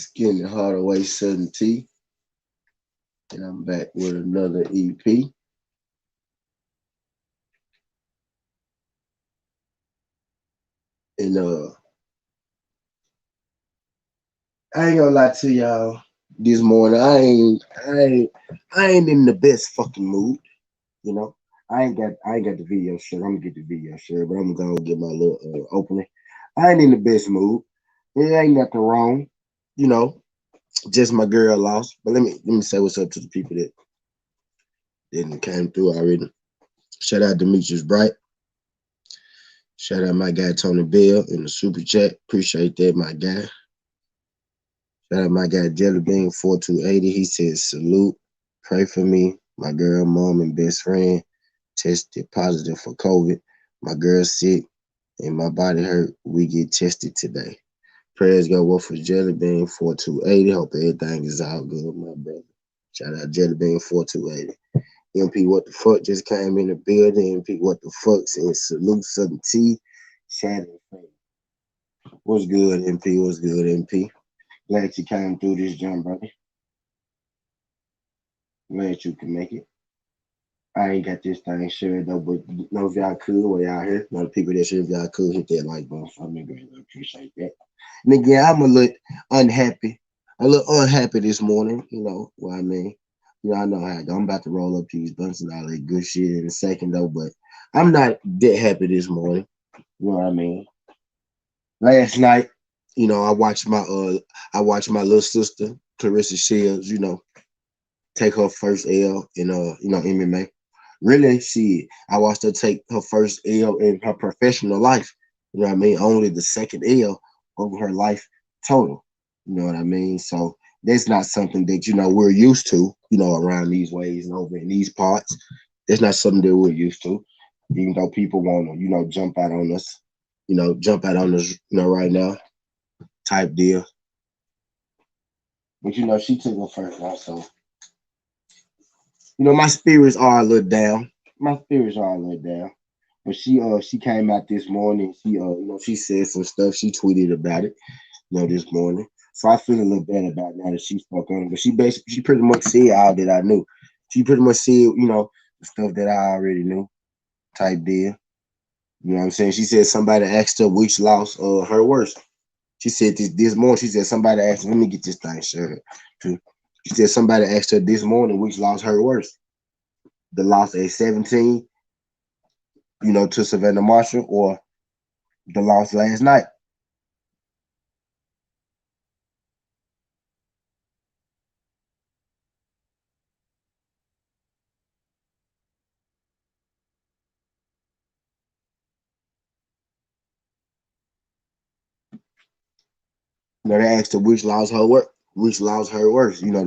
Skinny Hardaway 7T, and I'm back with another EP. And I ain't gonna lie to y'all. This morning, I ain't in the best fucking mood. You know, I ain't got the video shirt. I'm gonna get the video shirt, but I'm gonna get my little opening. I ain't in the best mood. It ain't nothing wrong. You know, just my girl lost. But let me say what's up to the people that didn't came through already. Shout out Demetrius Bright. Shout out my guy Tony Bell in the super chat. Appreciate that, my guy. Shout out my guy Jellybean 4280. He says salute. Pray for me. My girl, mom, and best friend tested positive for COVID. My girl sick and my body hurt. We get tested today. Prayers go up for Jellybean 4280. Hope everything is all good, my brother. Shout out Jellybean 4280. MP What the Fuck just came in the building. MP What the Fuck said salute Southern T. Shout out. What's good, MP? What's good, MP? Glad you came through this jump, brother. Glad you can make it. I ain't got this thing sure though, but know if y'all could while y'all here. Know the people that should if y'all could hit that like button for me, greatly appreciate that. And again, I'm unhappy, a little unhappy this morning. You know what I mean? You know, I know how I go. I'm about to roll up these blunts and all that good shit in a second though, but I'm not that happy this morning. You know what I mean? Last night, you know, I watched my little sister, Claressa Shields, you know, take her first L in MMA. Really, I watched her take her first L in her professional life. You know what I mean? Only the second L of her life total. You know what I mean? So that's not something that we're used to. You know, around these ways and over in these parts, that's not something that we're used to. Even though people want to, jump out on us, right now, type deal. But she took her first one, so my spirits are a little down. My spirits are a little down. But she came out this morning. She said some stuff. She tweeted about it, this morning. So I feel a little bad about it now that she spoke on it. But she pretty much said all that I knew. She pretty much said, the stuff that I already knew, type deal. You know what I'm saying? She said somebody asked her which loss her worst. She said this morning. She said somebody asked her, let me get this thing sure. She said somebody asked her this morning which loss her worst. The loss at 17, to Savannah Marshall, or the loss last night. They asked her which loss her worse. The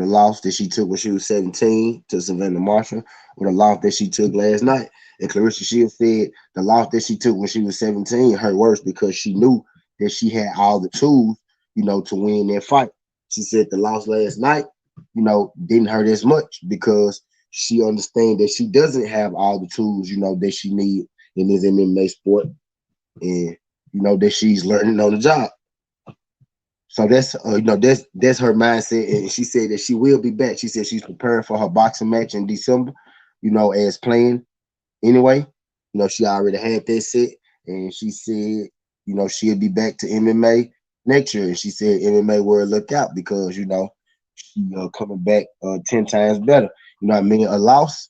loss that she took when she was 17 to Savannah Marshall, or the loss that she took last night. And Claressa Shields said the loss that she took when she was 17 hurt worse because she knew that she had all the tools, to win that fight. She said the loss last night, didn't hurt as much because she understands that she doesn't have all the tools, that she needs in this MMA sport, and that she's learning on the job. So that's her mindset, and she said that she will be back. She said she's preparing for her boxing match in December, as planned anyway. She already had that set, and she said, she'll be back to MMA next year. And she said MMA world look out because she coming back 10 times better. You know what I mean? A loss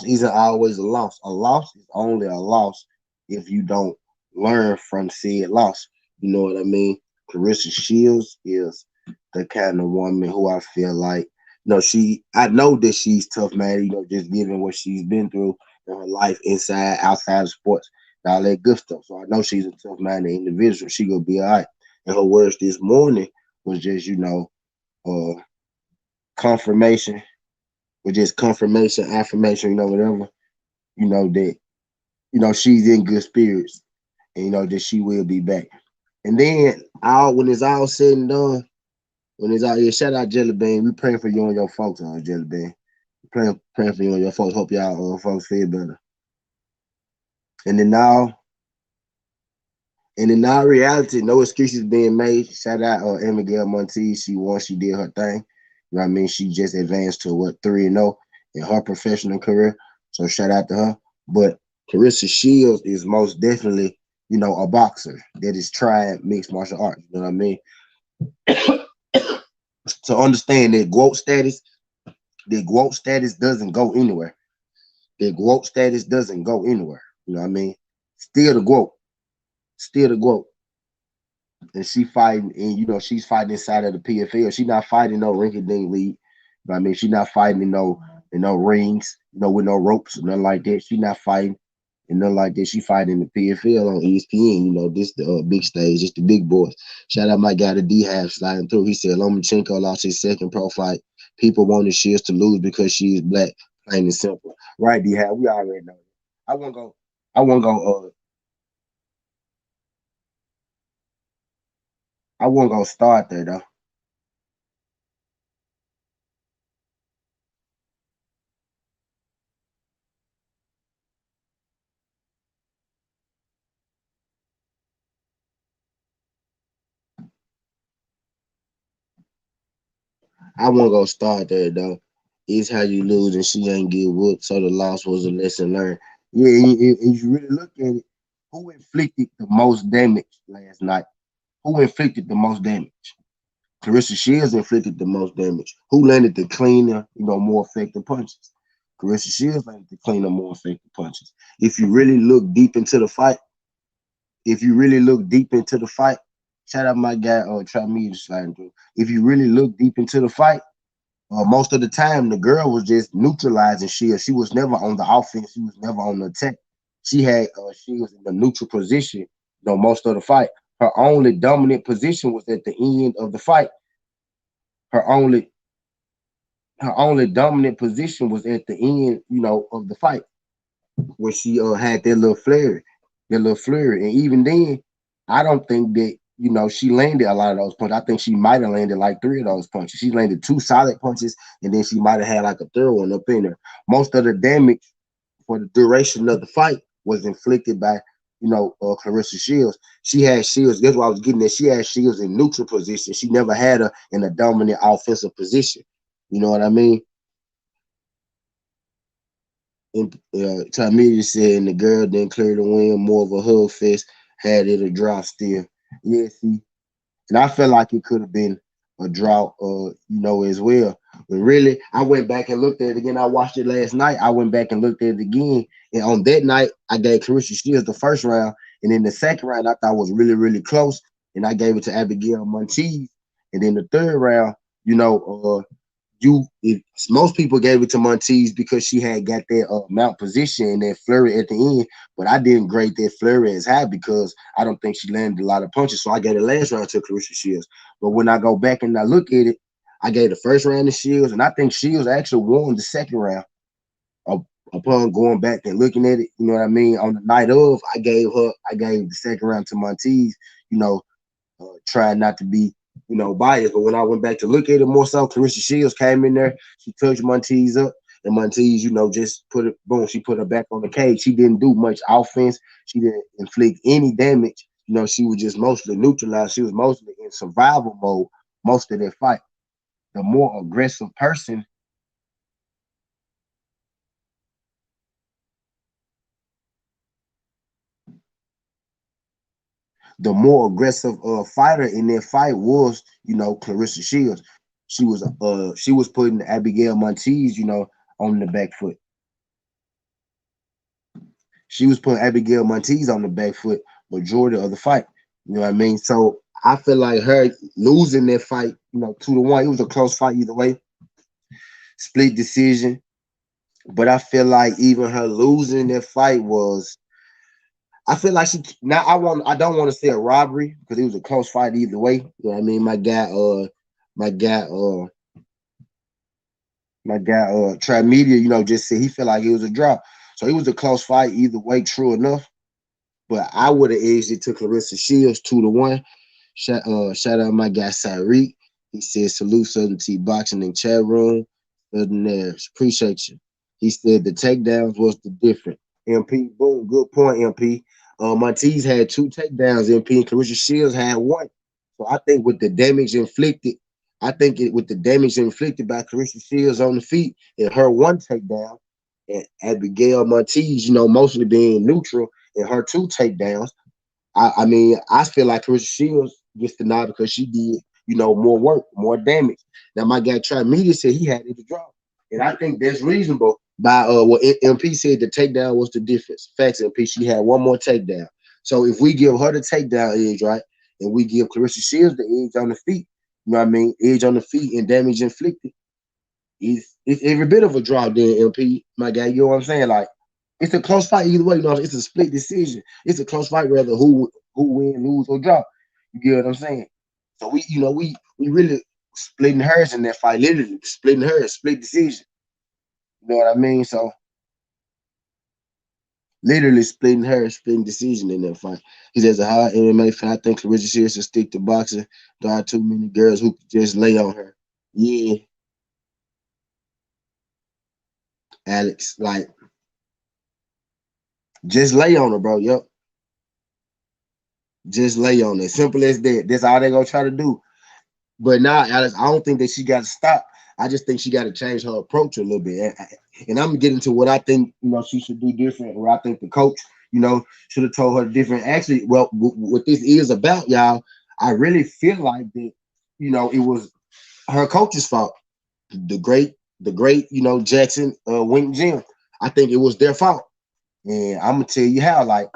isn't always a loss. A loss is only a loss if you don't learn from said loss. You know what I mean? Claressa Shields is the kind of woman who I feel like, I know that she's tough, man, just given what she's been through in her life, inside, outside of sports, and all that good stuff. So I know she's a tough minded individual. She gonna be all right. And her words this morning was just, confirmation, or just confirmation, affirmation, whatever, that, she's in good spirits, and that she will be back. And then when it's all said and done, when it's out here, shout out Jelly Bean. We praying for you and your folks, Jelly Bean. Praying for you and your folks. Hope y'all folks feel better. And then now, And in our reality, no excuses being made. Shout out Abigail Monteith. She won. She did her thing. You know what I mean? She just advanced to what 3-0 in her professional career. So shout out to her. But Claressa Shields is most definitely, a boxer that is trying mixed martial arts. You know what I mean? To understand that GWOT status doesn't go anywhere. That GWOT status doesn't go anywhere. You know what I mean? Still the GWOT. Still the GWOT. And she fighting, and she's fighting inside of the PFL. She's not fighting no rinky dink league. You know what I mean? She's not fighting in no rings, with no ropes, nothing like that. She's not fighting and nothing like that. She fighting in the PFL on ESPN. This the big stage, it's the big boys. Shout out my guy the D half sliding through. He said Lomachenko lost his second pro fight. People wanted Shields to lose because she is black, plain and simple. Right, D half, we already know. I won't go. I won't go. I won't go start there though. I won't go start there though. It's how you lose and she ain't get whooped, so the loss was a lesson learned. Yeah, and you really look at it, who inflicted the most damage last night? Who inflicted the most damage? Claressa Shields inflicted the most damage. Who landed the cleaner, more effective punches? Claressa Shields landed the cleaner, more effective punches. If you really look deep into the fight, if you really look deep into the fight, shout out my guy, try me to slide through. If you really look deep into the fight, most of the time, the girl was just neutralizing Shields. She was never on the offense. She was never on the attack. She was in the neutral position, most of the fight. Her only dominant position was at the end of the fight. Her only her only dominant position was at the end, of the fight when she had that little flurry, and even then, I don't think that she landed a lot of those punches. I think she might have landed like three of those punches. She landed two solid punches, and then she might have had like a third one up in there. Most of the damage for the duration of the fight was inflicted by Claressa Shields. She had Shields. That's what I was getting at. She had Shields in neutral position. She never had her in a dominant offensive position. You know what I mean? And Tamia said, and the girl didn't clear the win, more of a hug fest, had it a draw still. Yeah, see, and I felt like it could have been a draw, as well. But really, I went back and looked at it again. I watched it last night. I went back and looked at it again, and on that night, I gave Claressa Shields the first round, and then the second round I thought was really, really close, and I gave it to Abigail Monteith, and then the third round, you if most people gave it to Monteith because she had got that mount position and that flurry at the end, but I didn't grade that flurry as high because I don't think she landed a lot of punches. So I gave the last round to Claressa Shields. But when I go back and I look at it, I gave the first round to Shields, and I think Shields actually won the second round. Upon going back and looking at it, you know what I mean. On the night of, I gave the second round to Monteith. You know, trying not to be, biased. But when I went back to look at it more so, Claressa Shields came in there. She touched Monteith up. And Monteith, just put it, boom, she put her back on the cage. She didn't do much offense. She didn't inflict any damage. She was just mostly neutralized. She was mostly in survival mode most of that fight. The more aggressive person, fighter in that fight was, Claressa Shields. She was putting Abigail Monteith, on the back foot. She was putting Abigail Monteith on the back foot majority of the fight. You know what I mean? So I feel like her losing that fight, 2-1. It was a close fight either way, split decision. But I feel like even her losing that fight was, I feel like she now I don't want to say a robbery because it was a close fight either way. You know what I mean? My guy, Trap Media, just said he felt like it was a draw. So it was a close fight either way, true enough. But I would have edged it to Claressa Shields 2-1. Shout out my guy Tyreek. He said salute Southern T Boxing in chat room. Southerners, appreciate you. He said the takedowns was the different. MP, boom, good point, MP. Monteez had 2 takedowns, MP, and Claressa Shields had 1. So I think with the damage inflicted, with the damage inflicted by Claressa Shields on the feet and her 1 takedown, and Abigail Monteez, mostly being neutral and her 2 takedowns, I mean, I feel like Claressa Shields gets the nod because she did, more work, more damage. Now my guy Trey Media said he had it to draw, and I think that's reasonable. By what MP said, the takedown was the difference. Facts, MP. She had 1 more takedown. So if we give her the takedown edge, right, and we give Claressa Shields the edge on the feet, you know what I mean, edge on the feet and damage inflicted, it's every bit of a draw. Then MP, my guy, you know what I'm saying? Like it's a close fight either way. It's a split decision. It's a close fight, whether who win, lose, or draw. You get what I'm saying? So we really splitting hers in that fight, literally splitting hers, split decision. You know what I mean? So literally splitting hers, splitting decision in that fight. He says a hard MMA fan. I think Claressa Shields should stick to boxing. There are too many girls who could just lay on her. Yeah, Alex, like just lay on her, bro. Yep, just lay on it. Simple as that. That's all they gonna try to do. But now, Alex, I don't think that she got to stop. I just think she got to change her approach a little bit. And I'm getting to what I think, she should do different. Where I think the coach, should have told her different. Actually, well, what this is about, y'all, I really feel like that, it was her coach's fault. The great, Jackson Wink Jim. I think it was their fault. And I'm gonna tell you how. Like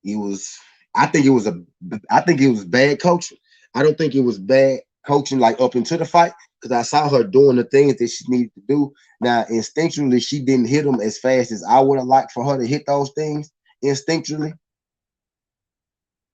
it was, I think it was bad coaching. I don't think it was bad coaching like up into the fight because I saw her doing the things that she needed to do. Now, instinctually, she didn't hit them as fast as I would have liked for her to hit those things instinctually.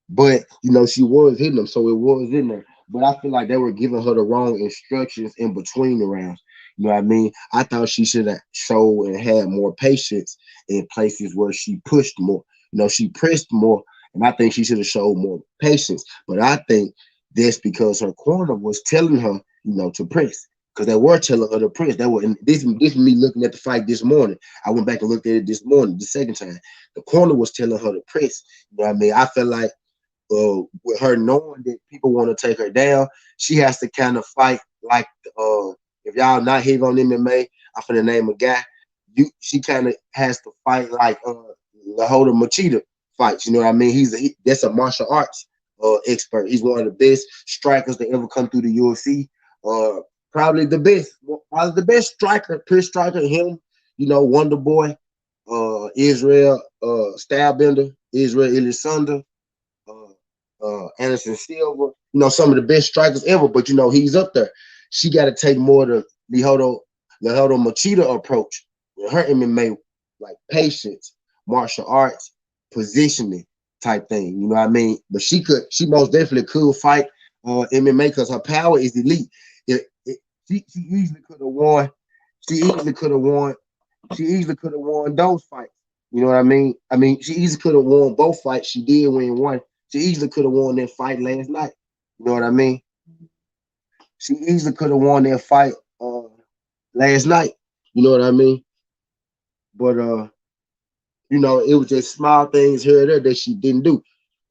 But she was hitting them, so it was in there. But I feel like they were giving her the wrong instructions in between the rounds. You know what I mean? I thought she should have showed and had more patience in places where she pushed more. She pressed more, and I think she should have showed more patience. But I think that's because her corner was telling her, to press. Because they were telling her to press. They were, and this me looking at the fight this morning. I went back and looked at it this morning, the second time. The corner was telling her to press. You know what I mean? I felt like with her knowing that people want to take her down, she has to kind of fight like if y'all not heavy on MMA, I'm finna name a guy. She kind of has to fight like Lahoda Machida fights. You know what I mean? That's a martial arts expert. He's one of the best strikers to ever come through the UFC. Uh, probably the best striker, pure striker. Him, Wonder Boy, Israel, Stylebender, Israel Ilisunda, Anderson Silva, some of the best strikers ever, but he's up there. She got to take more the Lihodo Machida approach with her MMA, like patience, martial arts, positioning type thing. You know what I mean? But she most definitely could fight MMA because her power is elite. She easily could have won. She easily could have won. She easily could have won those fights. You know what I mean? She easily could have won both fights. She did win one. She easily could have won that fight last night. You know what I mean? She easily could have won that fight last night. You know what I mean? But it was just small things here and there that she didn't do.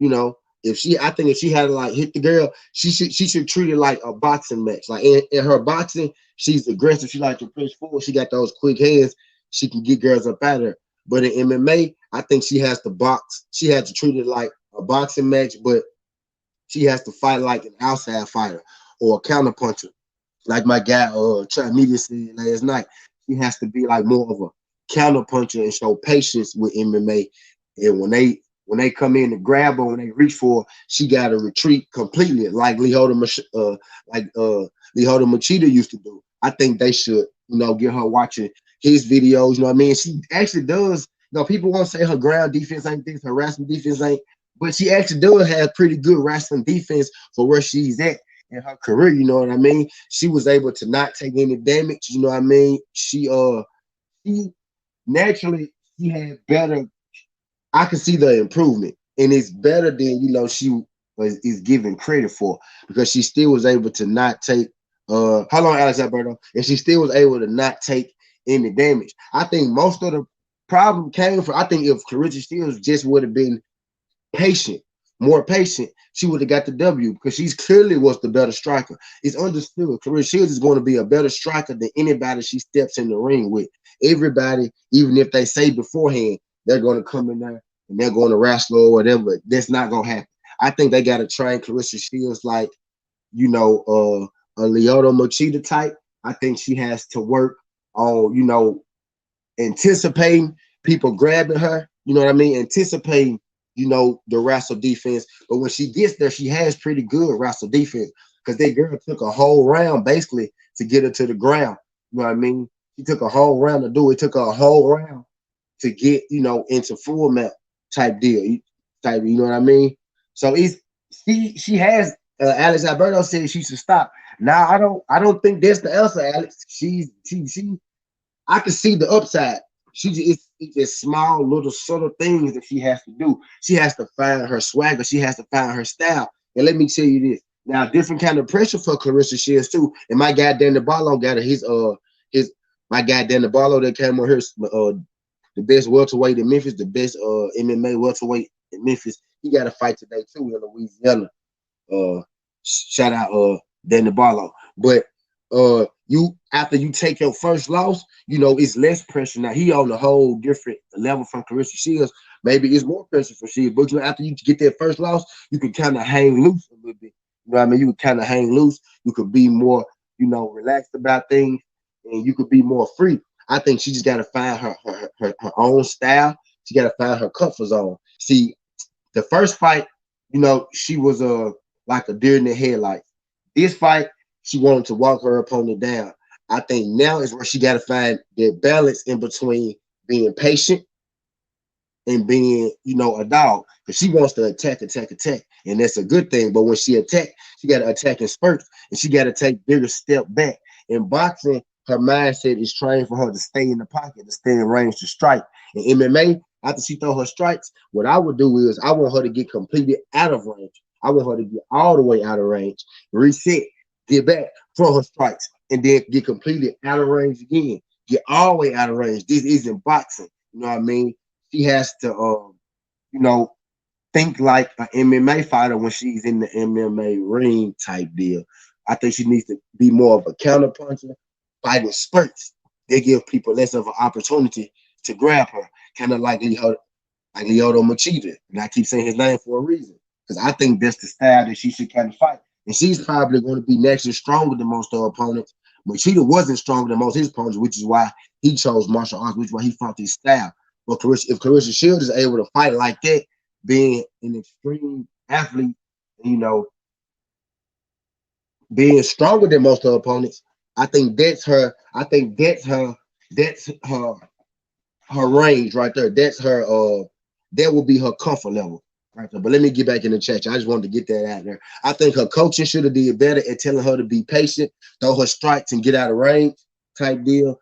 I think if she had to like hit the girl, she should treat it like a boxing match. Like in her boxing, she's aggressive. She like to push forward. She got those quick hands. She can get girls up out of her. But in MMA, I think she has to box. She has to treat it like a boxing match, but she has to fight like an outside fighter or a counter puncher. Like my guy Trey Media said last night, she has to be like more of a counter puncher and show patience with MMA. And when they come in to grab her, when they reach for her, she got to retreat completely, like Lihoda Machida used to do. I think they should, get her watching his videos. You know what I mean? She actually does. People won't say her ground defense ain't this, her wrestling defense ain't, but she actually does have pretty good wrestling defense for where she's at in her career. You know what I mean? She was able to not take any damage. You know what I mean? She naturally she had better. I can see the improvement, and it's better than she is given credit for because she still was able to not take. How long, Alex Alberto? And she still was able to not take any damage. I think most of the problem came from, I think if Claressa Shields just would have been patient, more patient, she would have got the W because she's clearly was the better striker. It's understood. Claressa Shields is going to be a better striker than anybody she steps in the ring with. Everybody, even if they say beforehand they're going to come in there and they're going to wrestle or whatever, that's not going to happen. I think they got to train Claressa Shields like, a Lyoto Machida type. I think she has to work on, anticipating people grabbing her, you know what I mean? Anticipating, the wrestle defense. But when she gets there, she has pretty good wrestle defense because that girl took a whole round basically to get her to the ground. You know what I mean? She took a whole round to do it. It took her a whole round to get, into full mount type deal. You know what I mean? So she has Alex Alberto said she should stop. Now I don't think that's the answer, Alex. She I can see the upside. It's just small little subtle things that she has to do. She has to find her swagger. She has to find her style. And let me tell you this. Now, different kind of pressure for Claressa Shields too. And my guy Dan DeBarlo got his my guy Dan DeBarlo that came on here, the best welterweight in Memphis, the best MMA welterweight in Memphis. He got a fight today too in Louisiana. Shout out Dan DeBarlo. But you after you take your first loss, it's less pressure. Now he on a whole different level from Claressa Shields. Maybe it's more pressure for Shields, but after you get that first loss, you can kind of hang loose a little bit. You know what I mean? You can kind of hang loose. You could be more, relaxed about things, and you could be more free. I think she just got to find her own style. She got to find her comfort zone. See, the first fight, she was like a deer in the headlights. This fight, she wanted to walk her opponent down. I think now is where she got to find that balance in between being patient and being, a dog. Because she wants to attack, and that's a good thing. But when she attack, she got to attack in spurts, and she got to take bigger step back. In boxing, her mindset is trained for her to stay in the pocket, to stay in range to strike. In MMA, after she throw her strikes, what I would do is I want her to get completely out of range. I want her to get all the way out of range, reset, get back, throw her strikes, and then get completely out of range again. Get all the way out of range. This isn't boxing. You know what I mean? She has to, think like an MMA fighter when she's in the MMA ring type deal. I think she needs to be more of a counter puncher, fighting spurts. They give people less of an opportunity to grab her, kind of like Lyoto Machida. And I keep saying his name for a reason because I think that's the style that she should kind of fight. And she's probably going to be next and stronger than most of her opponents. Machida wasn't stronger than most of his opponents, which is why he chose martial arts, which is why he fought his style. But if Claressa Shields is able to fight like that, being an extreme athlete, you know, being stronger than most of her opponents, I think that's her. I think That's her range right there. That's her. That will be her comfort level right there. But let me get back in the chat. I just wanted to get that out there. I think her coaching should have did better at telling her to be patient, throw her strikes, and get out of range type deal.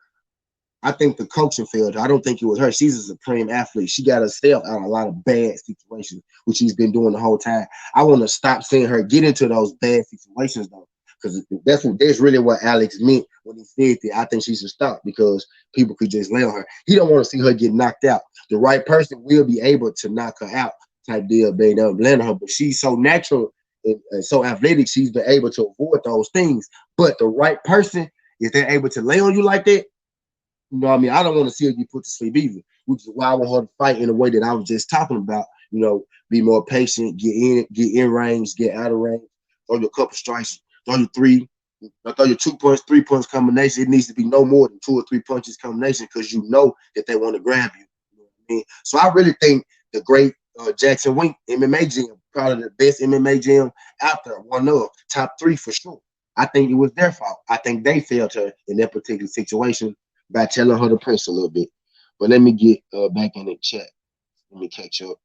I think the coaching failed her. I don't think it was her. She's a supreme athlete. She got herself out of a lot of bad situations, which she's been doing the whole time. I want to stop seeing her get into those bad situations though, because that's really what Alex meant when he said that. I think she should stop because people could just lay on her. He don't want to see her get knocked out. The right person will be able to knock her out, type deal, being able to land on her. But she's so natural and so athletic, she's been able to avoid those things. But the right person, if they're able to lay on you like that, you know what I mean? I don't want to see her get put to sleep either, which is why I want her to fight in the way that I was just talking about. Be more patient, get in range, get out of range, throw your couple strikes, throw your three, throw your 2 punch, 3 punch combination. It needs to be no more than 2 or 3 punches combination because you know that they want to grab you. You know what I mean? So I really think the great Jackson Wink MMA gym, probably the best MMA gym out there, one of top three for sure. I think it was their fault. I think they failed her in that particular situation by telling her to press a little bit. But let me get back in the chat. Let me catch up.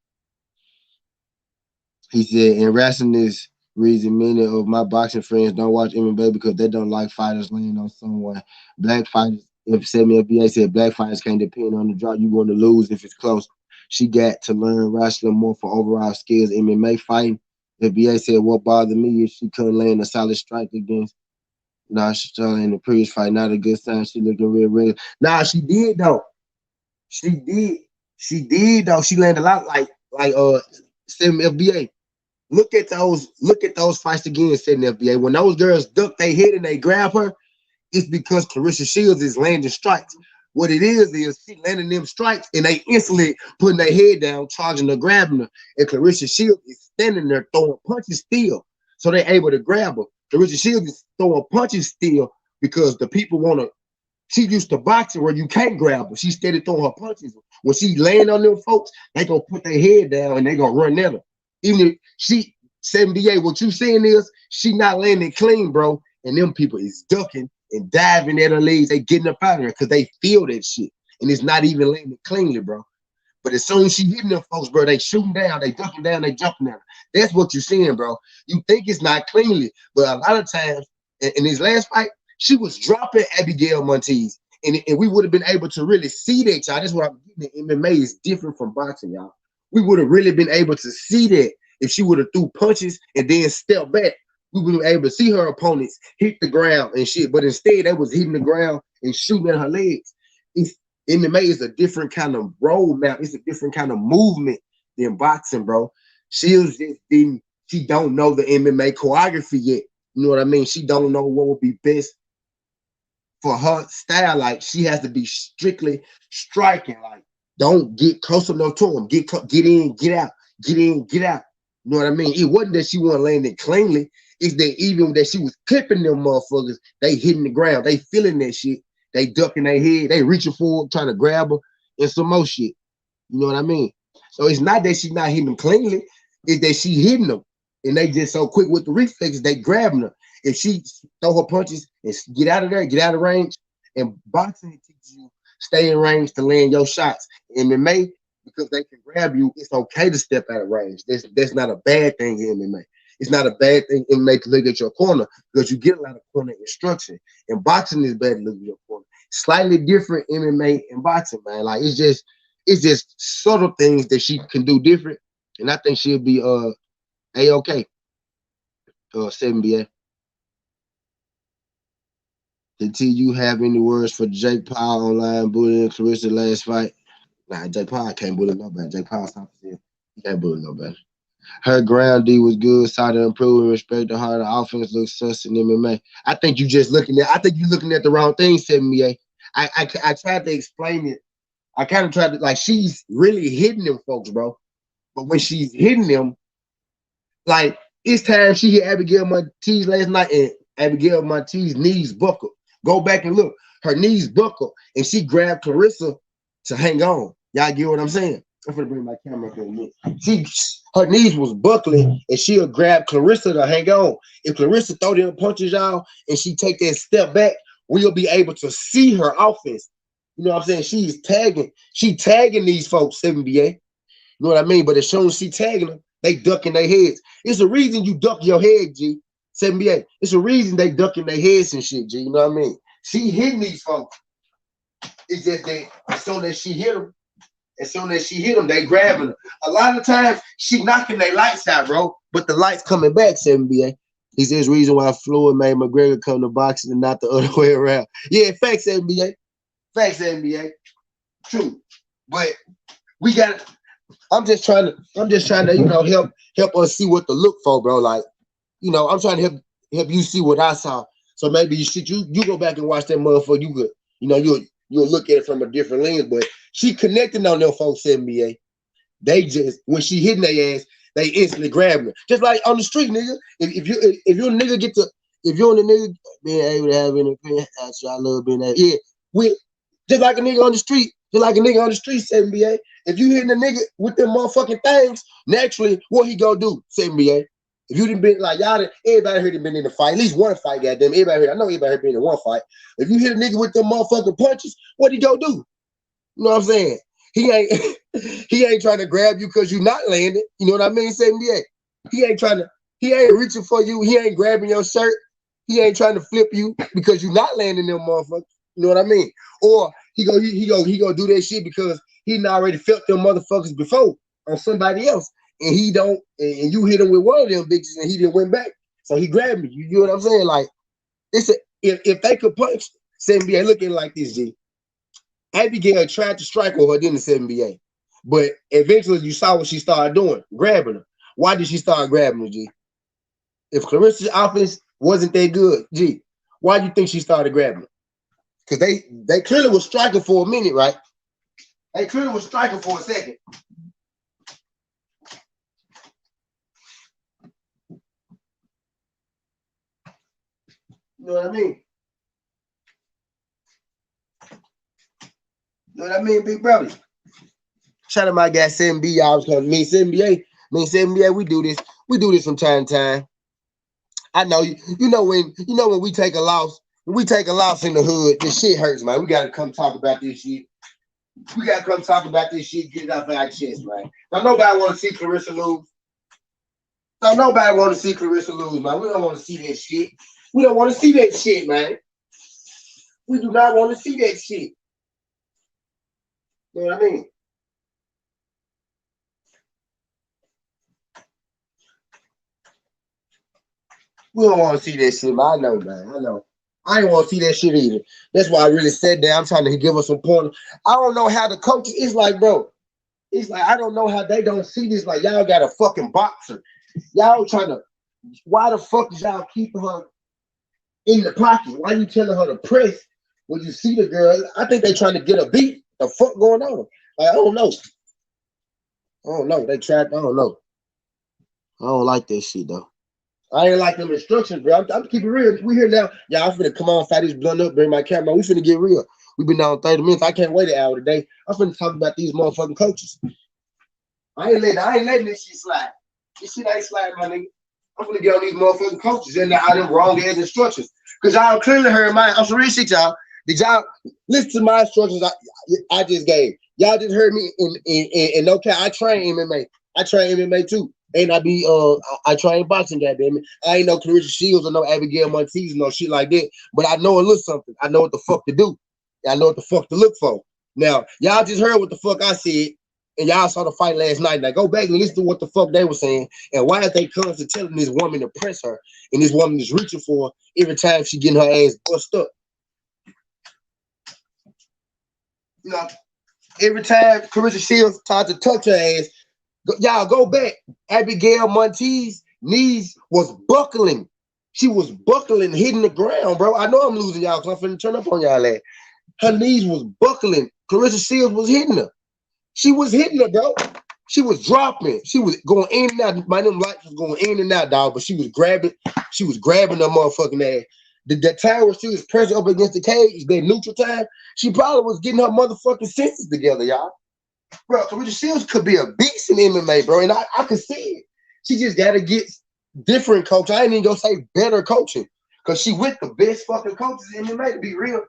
He said, in wrestling this reason, many of my boxing friends don't watch MMA because they don't like fighters laying on someone. Black fighters, if Sammy FBA said black fighters can't depend on the draw, you want to lose if it's close. She got to learn wrestling more for overall skills. MMA fighting. FBA said, what bothered me is she couldn't land a solid strike against. Nah, she's in the previous fight. Not a good sign. She looking real. Nah, she did though. She did. She did though. She landed a lot like 7 FBA. Look at those fights again, 7 FBA. When those girls duck their head and they grab her, it's because Claressa Shields is landing strikes. What it is she landing them strikes and they instantly putting their head down, charging her, grabbing her. And Claressa Shields is standing there throwing punches still. So they're able to grab her. Claressa Shields is throwing punches still because the people want to. She used to boxing where you can't grab her. She steady throwing her punches. When she laying on them folks, they gonna put their head down and they gonna run at her. Even if she 78, what you saying is she not landing clean, bro. And them people is ducking and diving at her legs. They getting up out of there because they feel that shit. And it's not even landing cleanly, bro. But as soon as she hitting them folks, bro, they shooting down, they ducking down, they jumping down. That's what you're seeing, bro. You think it's not cleanly, but a lot of times in his last fight, she was dropping Abigail Monteith. And we would have been able to really see that, y'all. That's what I'm getting at. MMA is different from boxing, y'all. We would have really been able to see that if she would have threw punches and then stepped back. We would have been able to see her opponents hit the ground and shit. But instead, they was hitting the ground and shooting at her legs. MMA is a different kind of roadmap. It's a different kind of movement than boxing, bro. Shields just didn't. She don't know the MMA choreography yet. You know what I mean? She don't know what would be best for her style. Like she has to be strictly striking. Like don't get close enough to him. Get in, get out, get in, get out. You know what I mean? It wasn't that she wasn't landing cleanly. It's that even that she was clipping them motherfuckers, they hitting the ground. They feeling that shit. They ducking their head. They reaching for her, trying to grab her and some more shit. You know what I mean? So it's not that she's not hitting them cleanly. It's that she hitting them. And they just so quick with the reflexes, they grabbing her. If she throw her punches and get out of there, get out of range, and boxing teaches you stay in range to land your shots. MMA, because they can grab you, it's okay to step out of range. That's not a bad thing in MMA. It's not a bad thing in MMA to look at your corner because you get a lot of corner instruction. And boxing is bad to look at your corner. Slightly different MMA and boxing, man. Like it's just subtle things that she can do different. And I think she'll be A-OK. 7BA. Did you have any words for Jake Paul online bullying Claressa last fight? Nah, Jake Paul can't bully nobody. Jake Paul stop it. He can't bully nobody. Her ground D was good, saw the improvement, respect to her. The offense looks sus in MMA. I think you just looking at. I think you're looking at the wrong thing, 7BA. I tried to explain it. I kind of tried to like she's really hitting them folks, bro. But when she's hitting them, like it's time she hit Abigail Monteith last night, and Abigail Monteith's knees buckled. Go back and look. Her knees buckled, and she grabbed Claressa to hang on. Y'all get what I'm saying? I'm gonna bring my camera up in a minute. Her knees was buckling, and she'll grab Claressa to hang on. If Claressa throw them punches, y'all, and she take that step back, we'll be able to see her offense. You know what I'm saying? She tagging these folks, 7BA. You know what I mean? But as soon as she tagging them, they ducking their heads. It's a reason you duck your head, G. 7BA. It's a reason they ducking their heads and shit, G. You know what I mean? She hitting these folks. It's just that as soon as she hit them, they grabbing her. A lot of times she knocking their lights out, bro. But the lights coming back, 7BA. He says reason why Floyd made McGregor come to boxing and not the other way around. Yeah, facts, 7BA. Facts, 7BA. True. But we got. I'm just trying to, help us see what to look for, bro. Like, I'm trying to help you see what I saw. So maybe you go back and watch that motherfucker. You could, you'll look at it from a different lens. But she connecting on them folks, 7BA. They just when she hitting their ass, they instantly grabbing her. Just like on the street, nigga. If you're a nigga if you're in the nigga being able to have anything, I love being able. Yeah, just like a nigga on the street. Just like a nigga on the street, 7BA. If you hitting a nigga with them motherfucking things, naturally, what he gonna do, 7BA? If you didn't been like y'all, everybody here done been in a fight, at least one fight, goddamn. I know everybody here been in one fight. If you hit a nigga with them motherfucking punches, what he go do? You know what I'm saying? He ain't trying to grab you because you not landing. You know what I mean, 7BA? He ain't reaching for you. He ain't grabbing your shirt. He ain't trying to flip you because you not landing them motherfuckers. You know what I mean? Or he go do that shit because he already felt them motherfuckers before on somebody else, and he don't, and you hit him with one of them bitches, and he didn't went back, so he grabbed me. You know what I'm saying? Like if they could punch, 7BA, look at it like this, G. Abigail tried to strike with her in the WNBA. But eventually you saw what she started doing, grabbing her. Why did she start grabbing her, G? If Claressa's offense wasn't that good, G, why do you think she started grabbing her? Because they clearly was striking for a minute, right? They clearly was striking for a second. You know what I mean? You know what I mean, big brother? Shout out my guy 7B, y'all, because me 7BA, we do this from time to time. I know you know when we take a loss, in the hood, this shit hurts, man. We gotta come talk about this shit. Get it off our chest, man. Now nobody wanna see Claressa lose. Man. We don't want to see that shit. We don't want to see that shit, man. We do not want to see that shit. You know what I mean? We don't want to see that shit, man. I know, man. I know. I ain't want to see that shit either. That's why I really sat down. I'm trying to give us some pointers. I don't know how the coaches, it's like, bro, it's like, I don't know how they don't see this. Like, y'all got a fucking boxer. Y'all trying to, why the fuck is y'all keeping her in the pocket? Why you telling her to press when you see the girl? I think they trying to get a beat. The fuck going on? Like, I don't know. They tried, I don't know. I don't like that shit, though. I ain't like them instructions, bro. I'm keeping it real. We here now. Y'all finna come on, fight this blunt up, bring my camera. We finna get real. We've been down 30 minutes. I can't wait an hour today. I'm finna talk about these motherfucking coaches. I ain't letting this shit slide. This shit ain't sliding, my nigga. I'm gonna get on these motherfucking coaches and all them wrong ass instructions. Cause y'all clearly heard mine. I'm some real shit, y'all. Did y'all listen to my instructions I just gave? Y'all just heard me in okay. I train MMA. I train MMA too. And I train boxing, goddamn it. I ain't no Claressa Shields or no Abigail Monteith, no shit like that. But I know a little something. I know what the fuck to do. I know what the fuck to look for. Now, y'all just heard what the fuck I said, and y'all saw the fight last night. Now go back and listen to what the fuck they were saying, and why are they constantly telling this woman to press her, and this woman is reaching for her every time she getting her ass bust up. You know, every time Claressa Shields tried to touch her ass, y'all go back. Abigail Monteith's knees was buckling. She was buckling, hitting the ground, bro. I know I'm losing y'all because I'm finna turn up on y'all ass. Her knees was buckling. Claressa Shields was hitting her. She was hitting her, bro. She was dropping. She was going in and out. My them lights was going in and out, dog. But she was grabbing her motherfucking ass. The time where she was pressing up against the cage, that neutral time, she probably was getting her motherfucking senses together, y'all. Bro, Claressa Shields could be a beast in MMA, bro, and I could see it. She just got to get different coaching. I ain't even gonna say better coaching, because she with the best fucking coaches in MMA, to be real.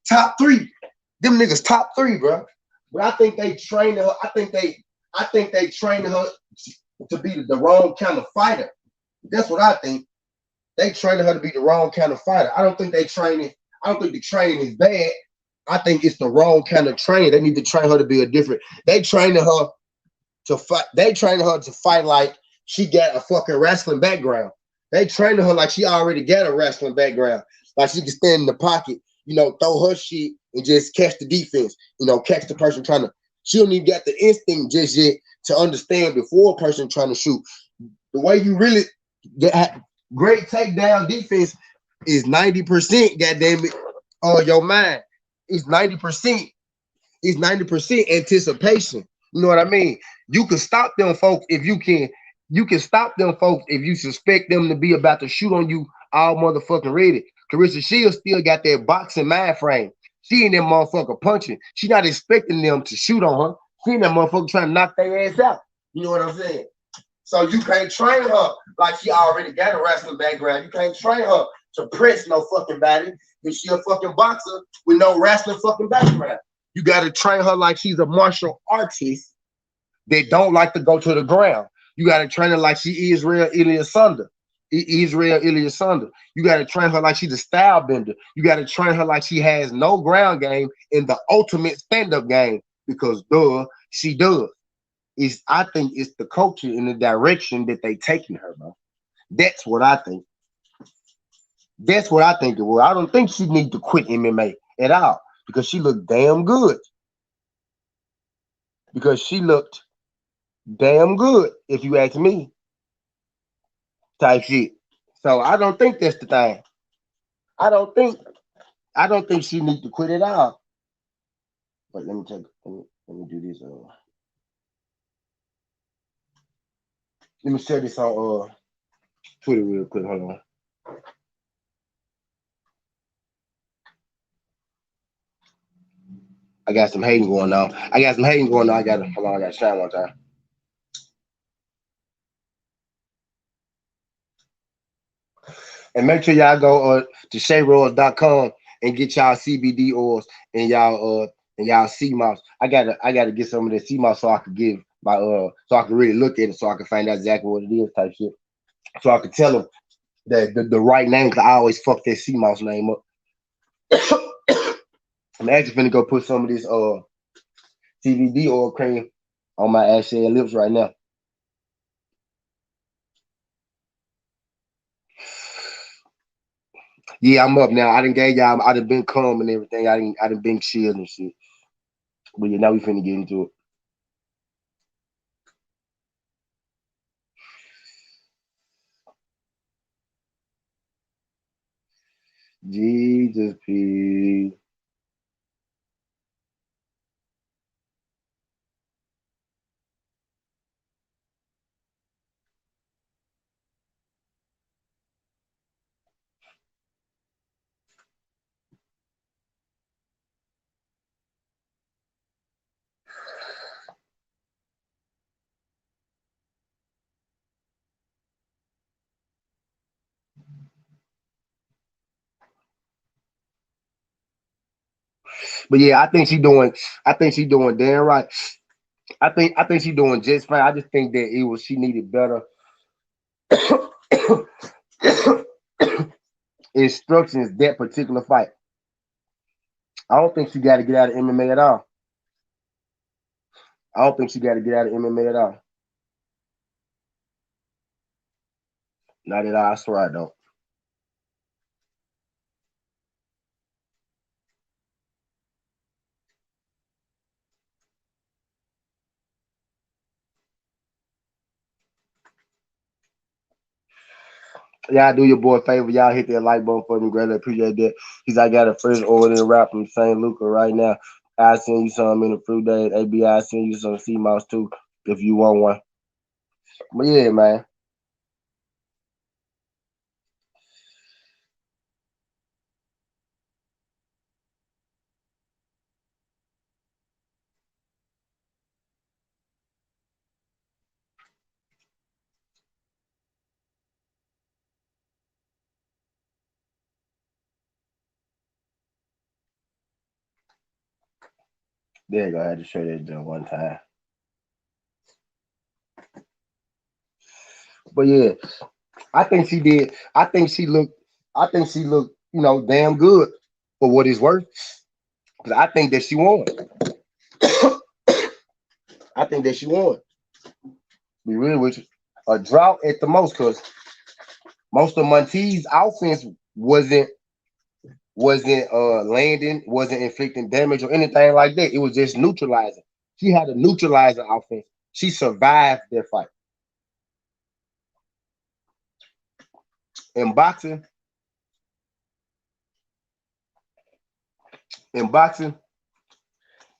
Top 3. Them niggas top 3, bro. But I think they trained her. I think they trained her to be the wrong kind of fighter. That's what I think. They trained her to be the wrong kind of fighter. I don't think the training is bad. I think it's the wrong kind of training. They need to train her to be a different. They trained her to fight. They trained her to fight like she got a fucking wrestling background. They trained her like she already got a wrestling background. Like she can stand in the pocket, throw her shit and just catch the defense. Catch the person trying to. She don't even got the instinct just yet to understand before a person trying to shoot. The way you really get great takedown defense is 90%. Goddamn it, your mind. It's 90%. It's 90% anticipation. You know what I mean? You can stop them folks if you can. You can stop them folks if you suspect them to be about to shoot on you all motherfucking ready. Claressa Shields still got that boxing mind frame. She ain't that motherfucker punching. She not expecting them to shoot on her. She ain't that motherfucker trying to knock their ass out. You know what I'm saying? So you can't train her like she already got a wrestling background. You can't train her to press no fucking body if she a fucking boxer with no wrestling fucking background. You got to train her like she's a martial artist that don't like to go to the ground. You got to train her like she Israel Ilyasanda. You got to train her like she's a style bender. You got to train her like she has no ground game in the ultimate stand-up game, because she does. I think it's the culture in the direction that they taking her, bro. That's what I think. That's what I think it was. I don't think she need to quit MMA at all, because she looked damn good. because she looked damn good, if you ask me, type shit. So I don't think that's the thing. I don't think I don't think she needs to quit it all. But let me check. Let me do this. Let me share this on Twitter real quick. Hold on. I got some hating going on. I got some hating going on. I got to hold on. I got to shine one time. And make sure y'all go to shayrolls.com and get y'all CBD oils and y'all sea moss. I gotta get some of the sea moss so I could give my so I can really look at it so I can find out exactly what it is type shit. So I could tell them that the right name. Cause I always fuck that sea moss name up. I'm actually finna go put some of this CBD oil cream on my ashy lips right now. Yeah, I'm up now. I done gave y'all. I done been calm and everything. I done been chill and shit. But yeah, now we finna get into it. Jesus, P. But yeah, I think she doing. I think she doing damn right. I think she doing just fine. I just think that it was she needed better instructions that particular fight. I don't think she got to get out of MMA at all. I don't think she got to get out of MMA at all. Not at all. I swear I don't. Y'all do your boy a favor. Y'all hit that like button for me. Greatly appreciate that. Because I got a first order to wrap from St. Luca right now. I'll send you some in the fruit days. AB, I'll send you some sea mouse too if you want one. But yeah, man. There you go. I had to show that jump one time. But yeah, I think she did. I think she looked. I think she looked. Damn good for what it's worth. Because I think that she won. I think that she won. Be real with you. A drought at the most, because most of Montee's offense wasn't landing, wasn't inflicting damage or anything like that. It was just neutralizing. She had a neutralizing offense. She survived that fight. In boxing, in boxing,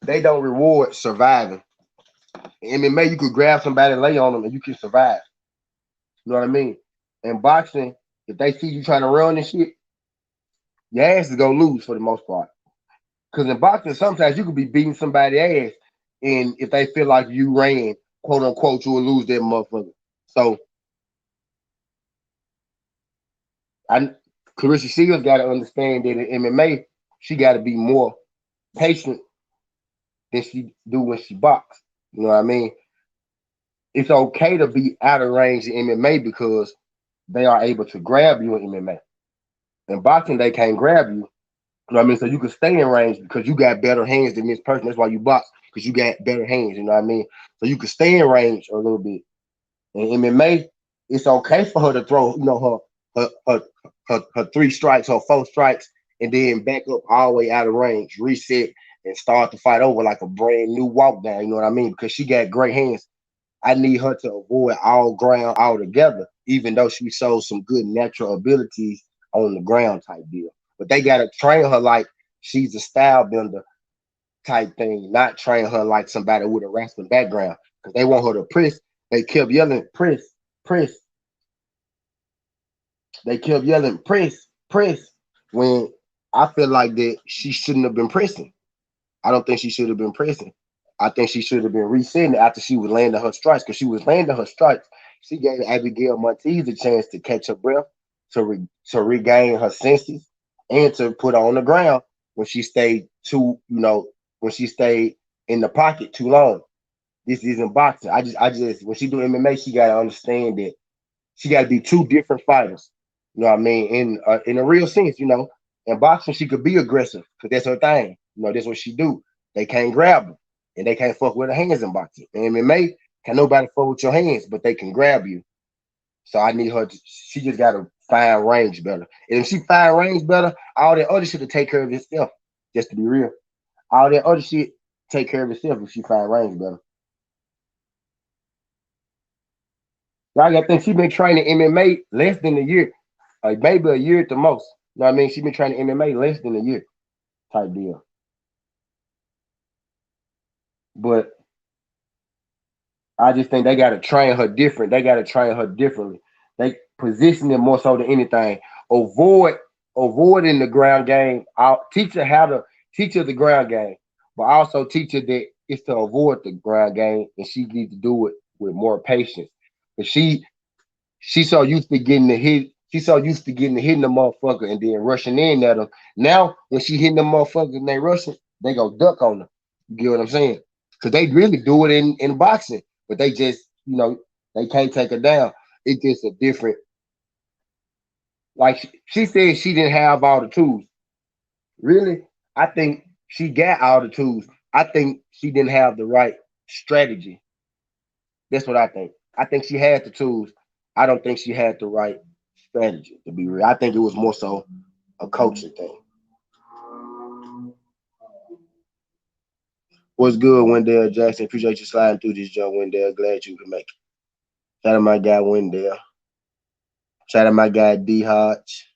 they don't reward surviving. In MMA, you could grab somebody, lay on them, and you can survive. You know what I mean? In boxing, if they see you trying to run and shit, your ass is gonna lose for the most part. Because in boxing, sometimes you could be beating somebody's ass, and if they feel like you ran, quote unquote, you will lose that motherfucker. So I Claressa Shields got to understand that in MMA, she got to be more patient than she do when she box. You know what I mean? It's okay to be out of range in MMA because they are able to grab you in MMA. In boxing, they can't grab you. You know what I mean? So you can stay in range because you got better hands than this person. That's why you box, because you got better hands. You know what I mean? So you can stay in range a little bit. In MMA, it's okay for her to throw, her three strikes or four strikes, and then back up all the way out of range, reset, and start the fight over like a brand new walk down. You know what I mean? Because she got great hands. I need her to avoid all ground altogether, even though she shows some good natural abilities on the ground type deal. But they gotta train her like she's a style bender type thing, not train her like somebody with a wrestling background. Because they want her to press. They kept yelling, press, press. They kept yelling, press, press. When I feel like that she shouldn't have been pressing. I don't think she should have been pressing. I think she should have been resetting after she was landing her strikes. Because she was landing her strikes. She gave Abigail Monteith a chance to catch her breath, to regain her senses, and to put her on the ground when she stayed when she stayed in the pocket too long. This isn't boxing. I just when she do MMA, she gotta understand that she gotta be two different fighters. You know what I mean? In a real sense, In boxing, she could be aggressive because that's her thing. That's what she do. They can't grab her and they can't fuck with her hands in boxing. In MMA, can nobody fuck with your hands, but they can grab you. So I need her. She just gotta find range better. And if she find range better, all that other shit will take care of itself. Just to be real, all that other shit take care of itself if she find range better. Like I think she been training MMA less than a year, maybe a year at the most. You know what I mean? She been training MMA less than a year type deal. But I just think they gotta train her different. They gotta train her differently. They position it more so than anything. Avoid avoiding the ground game. I'll teach her how to teach her the ground game, but also teach her that it's to avoid the ground game, and she needs to do it with more patience. But she's so used to getting the hit. She's so used to getting the hitting the motherfucker and then rushing in at them. Now when she hitting the motherfucker and they rushing, they go duck on her. You get what I'm saying? Because they really do it in boxing, but they just they can't take her down. It's just a different. Like she said, she didn't have all the tools. Really, I think she got all the tools. I think she didn't have the right strategy. That's what I think. I think she had the tools. I don't think she had the right strategy, to be real. I think it was more so a coaching thing. What's good, Wendell Jackson? Appreciate you sliding through this, Joe Wendell. Glad you could make it. Shout out my guy Wendell. Shout out my guy D Hodge.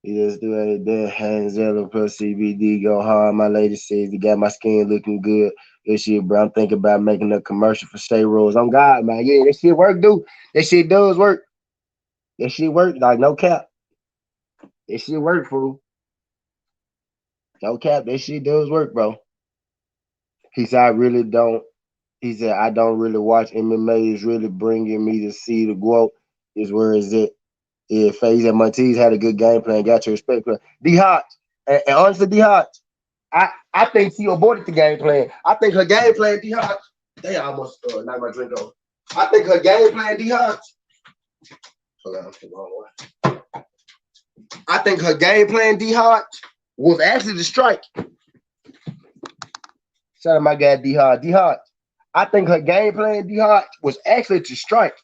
He just do it there. Hanzella plus CBD go hard. My lady says he got my skin looking good. This shit, bro. I'm thinking about making a commercial for Shea Rolls. On God, man. Yeah, that shit work, dude. That shit does work. That shit work. Like, no cap. That shit work, fool. No cap. That shit does work, bro. He said, I really don't. He said, I don't really watch MMA. It's really bringing me to see the growth. Is where is it? Yeah, FaZe and Monteith had a good game plan. Got your respect. D Hodge. And honestly, D Hodge, I think she aborted the game plan. I think her game plan, D Hodge. They almost knocked my drink over. I think her game plan, D Hodge. Hold on, I'm the wrong one. I think her game plan, D Hodge, was actually to strike. Shout out my guy D Hodge. D Hodge. I think her game plan, D Hodge, was actually to strike.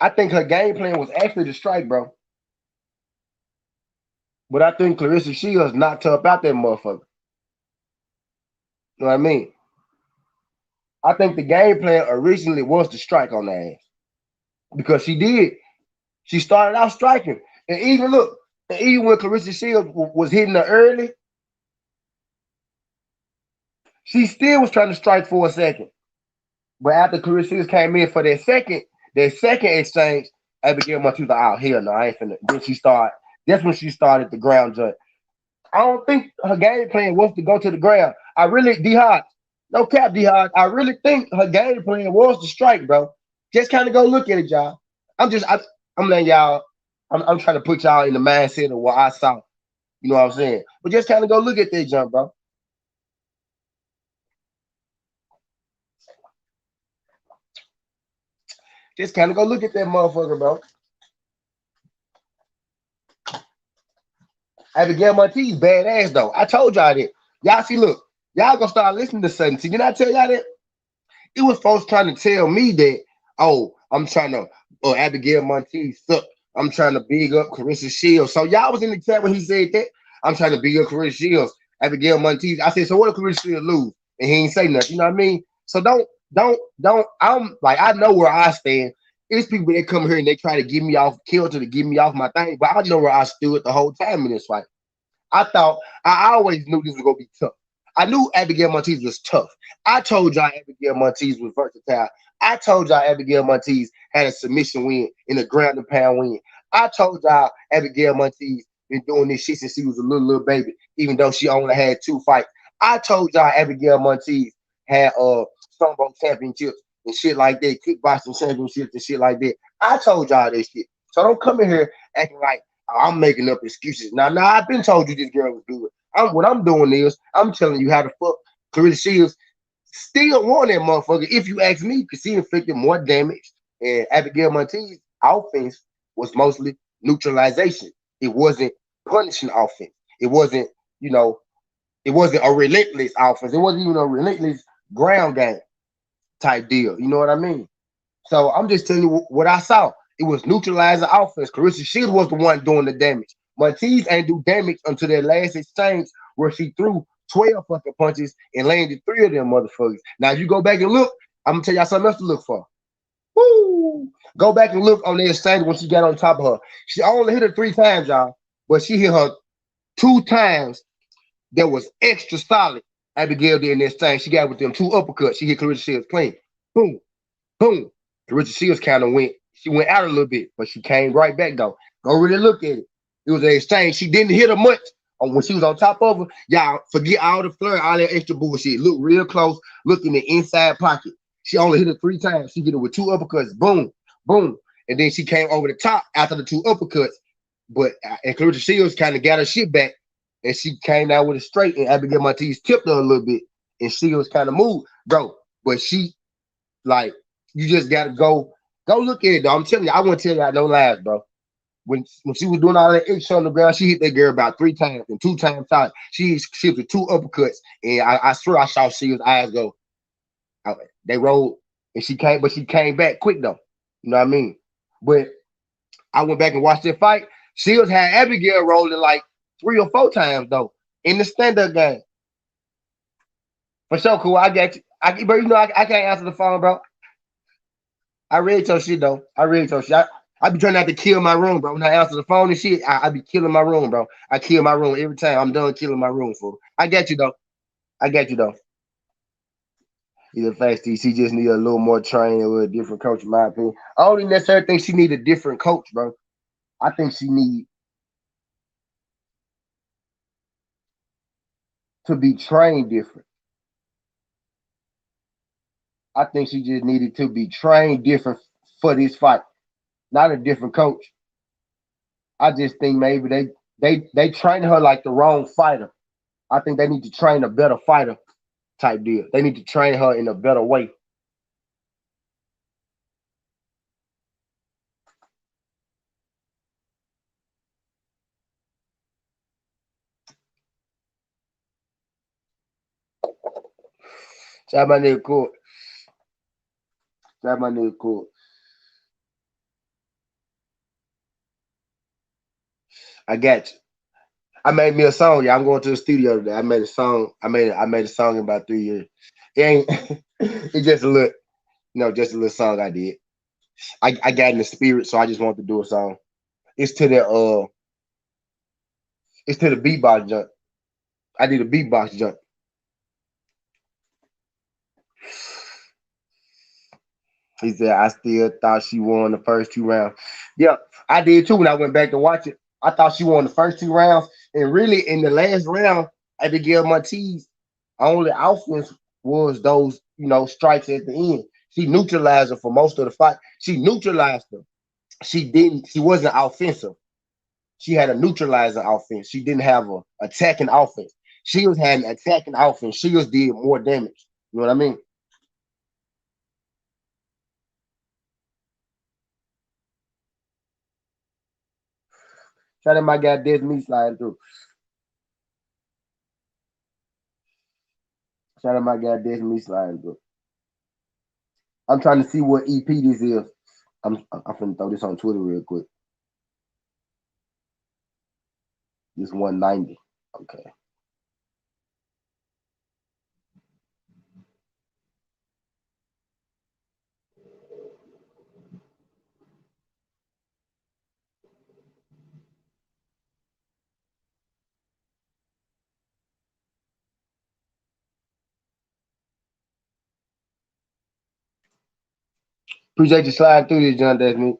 I think her game plan was actually to strike, bro. But I think Claressa Shields knocked her up out that motherfucker. You know what I mean? I think the game plan originally was to strike on that ass. Because she did. She started out striking. And even look, and even when Claressa Shields was hitting her early, she still was trying to strike for a second. But after Claressa Shields came in for that second exchange, Abigail Monteith was like, oh, hell no, I ain't finna. That's when she started the ground jump. I don't think her game plan was to go to the ground. I really, D Hodge, no cap, D Hodge. I really think her game plan was to strike, bro. Just kind of go look at it, y'all. I'm letting y'all. I'm trying to put y'all in the mindset of what I saw. You know what I'm saying? But just kind of go look at that jump, bro. Just kind of go look at that motherfucker, bro. Abigail Monteith badass though. I told y'all that. Y'all see, look, y'all gonna start listening to something. See, did I tell y'all that? It was folks trying to tell me that, oh, I'm trying to, Abigail Monteith suck. I'm trying to big up Claressa Shields. So y'all was in the chat when he said that. I'm trying to be your Claressa Shields, Abigail Monteith. I said, so what if Claressa Shields lose? And he ain't say nothing. You know what I mean? So don't. I'm like, I know where I stand. It's people that come here and they try to get me off kilter to get me off my thing, but I know where I stood the whole time in this fight. I always knew this was gonna be tough. I knew Abigail Monteith was tough. I told y'all Abigail Monteith was versatile. I told y'all Abigail Monteith had a submission win and a ground and pound win. I told y'all Abigail Monteith been doing this shit since she was a little baby, even though she only had 2 fights. I told y'all Abigail Monteith had sambo championships and shit like that, kickboxing championships and shit like that. I told y'all this shit. So don't come in here acting like I'm making up excuses. Now, I've been told you this girl was good. What I'm doing is I'm telling you how the fuck Claressa Shields still won that motherfucker. If you ask me, because she inflicted more damage, and Abigail Monteith's offense was mostly neutralization. It wasn't punishing offense. It wasn't, you know, it wasn't a relentless offense. It wasn't even a relentless ground game type deal. You know what I mean? So I'm just telling you what I saw. It was neutralizing offense. Claressa Shields was the one doing the damage. Monteith ain't do damage until that last exchange where she threw 12 fucking punches and landed 3 of them motherfuckers. Now, if you go back and look, I'm gonna tell y'all something else to look for. Woo! Go back and look on the exchange when she got on top of her. She only hit her 3 times, y'all, but she hit her 2 times that was extra solid. Abigail did in this thing. She got with them 2 uppercuts. She hit Claressa Shields clean. Boom, boom. Claressa Shields kind of she went out a little bit, but she came right back though. Go really look at it. It was an exchange. She didn't hit her much when she was on top of her. Y'all forget all the flirt, all that extra bullshit. Look real close. Look in the inside pocket. She only hit her 3 times. She hit it with 2 uppercuts. Boom, boom. And then she came over the top after the 2 uppercuts. But and Claressa Shields kind of got her shit back. And she came down with a straight. And Abigail Monteith tipped her a little bit. And Shields kind of moved, bro. But she, like, you just got to go look at it, though. I'm telling you, I won't tell y'all no lies, bro. When she was doing all that extra on the ground, she hit that girl about 3 times and 2 times out. She with 2 uppercuts, and I swear I saw Shields' eyes go. They rolled, and she came back quick though. You know what I mean? But I went back and watched that fight. Shields had Abigail rolling like 3 or 4 times though in the stand-up game. For sure, cool. I got you. Bro, you know I can't answer the phone, bro. I read your shit though. I read your shit. I be trying not to kill my room, bro. When I answer the phone and shit, I be killing my room, bro. I kill my room every time. I'm done killing my room, fool. I got you though. I got you though. Either fast she just need a little more training with a different coach, in my opinion. I don't even necessarily think she need a different coach, bro. I think she need to be trained different. I think she just needed to be trained different for this fight, not a different coach. I just think maybe they train her like the wrong fighter. I think they need to train a better fighter type deal. They need to train her in a better way. Shout out my nigga Court. Shout out my nigga Court. I got you. I made me a song. Yeah, I'm going to the studio today. I made a song. I made a song in about 3 years. It ain't. It's just a little, just a little song I did. I got in the spirit, so I just wanted to do a song. It's to the it's to the beatbox jump. I did a beatbox jump. He said, I still thought she won the first 2 rounds. Yeah, I did too when I went back to watch it. I thought she won the first 2 rounds. And really, in the last round, Abigail Monteith only offense was those, strikes at the end. She neutralized her for most of the fight. She neutralized her. She wasn't offensive. She had a neutralizing offense. She didn't have a attacking offense. She was had an attacking offense. She was did more damage. You know what I mean? Shout out my guy Des Me sliding through. Shout out my guy Des Me sliding through. I'm trying to see what EP this is. I'm finna throw this on Twitter real quick. This 190. Okay. Appreciate you sliding through this, John. That's me.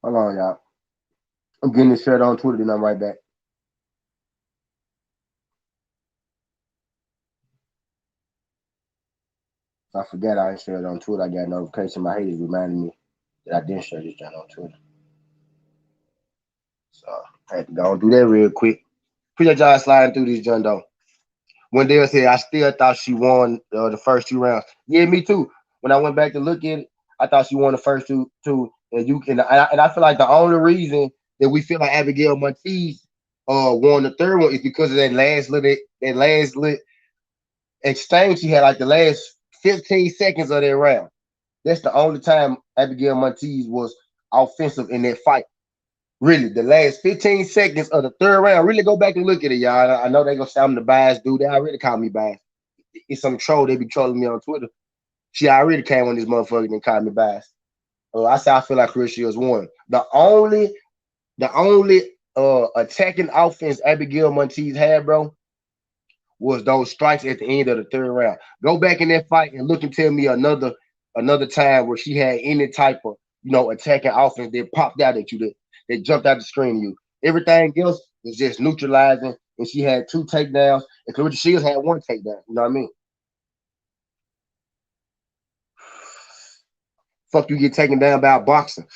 Hold on, y'all. I'm getting this shirt on Twitter, then I'm right back. I forgot I shared it on Twitter. I got a notification. My haters reminded me that I didn't share this joint on Twitter. So I had to go and do that real quick. Appreciate y'all sliding through this joint though. When they said I still thought she won the first 2 rounds. Yeah, me too. When I went back to look at it, I thought she won the first two. And I feel like the only reason that we feel like Abigail Monteith won the third one is because of that last little exchange she had, like the last 15 seconds of that round. That's the only time Abigail Monteith was offensive in that fight. Really, the last 15 seconds of the third round. Really go back and look at it, y'all. I know they gonna say I'm the biased dude. They already call me biased. It's some troll. They be trolling me on Twitter. She already came on this motherfucker and called me biased. I say I feel like Claressa Shields won. The only attacking offense Abigail Monteith had, bro, was those strikes at the end of the third round. Go back in that fight and look and tell me another time where she had any type of attacking offense that popped out at you, that jumped out the screen to you. Everything else was just neutralizing, and she had 2 takedowns, and Claressa Shields had 1 takedown. You know what I mean? Fuck, you get taken down by a boxer.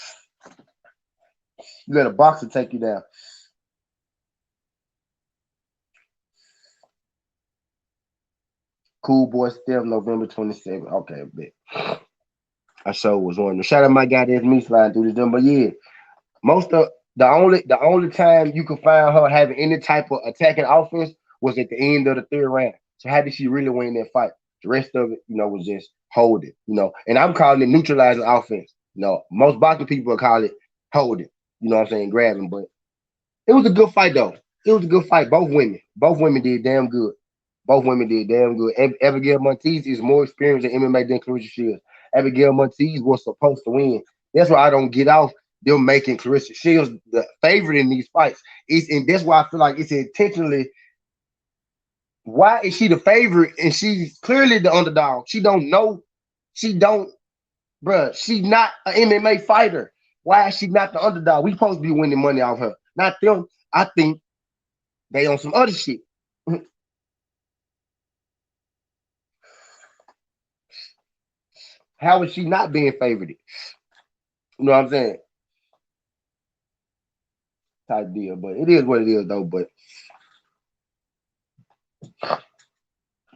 You let a boxer take you down. Cool Boy Steph, November 27th. Okay, bet. I sure was wondering. Shout out my guy that's me sliding through this, but yeah, most of the only time you could find her having any type of attacking offense was at the end of the third round. So how did she really win that fight? The rest of it, was just hold it, And I'm calling it neutralizing offense. Most boxing people call it hold it. You know what I'm saying? Grabbing, but it was a good fight though. It was a good fight. Both women did damn good. Both women did damn good. Abigail Monteith is more experienced in MMA than Claressa Shields. Abigail Monteith was supposed to win. That's why I don't get off them making Claressa Shields the favorite in these fights. And that's why I feel like it's intentionally. Why is she the favorite and she's clearly the underdog? She don't know. She don't, bruh. She's not an MMA fighter. Why is she not the underdog? We supposed to be winning money off her, not them. I think they on some other shit. How is she not being favored? You know what I'm saying? Type deal. But it is what it is, though. But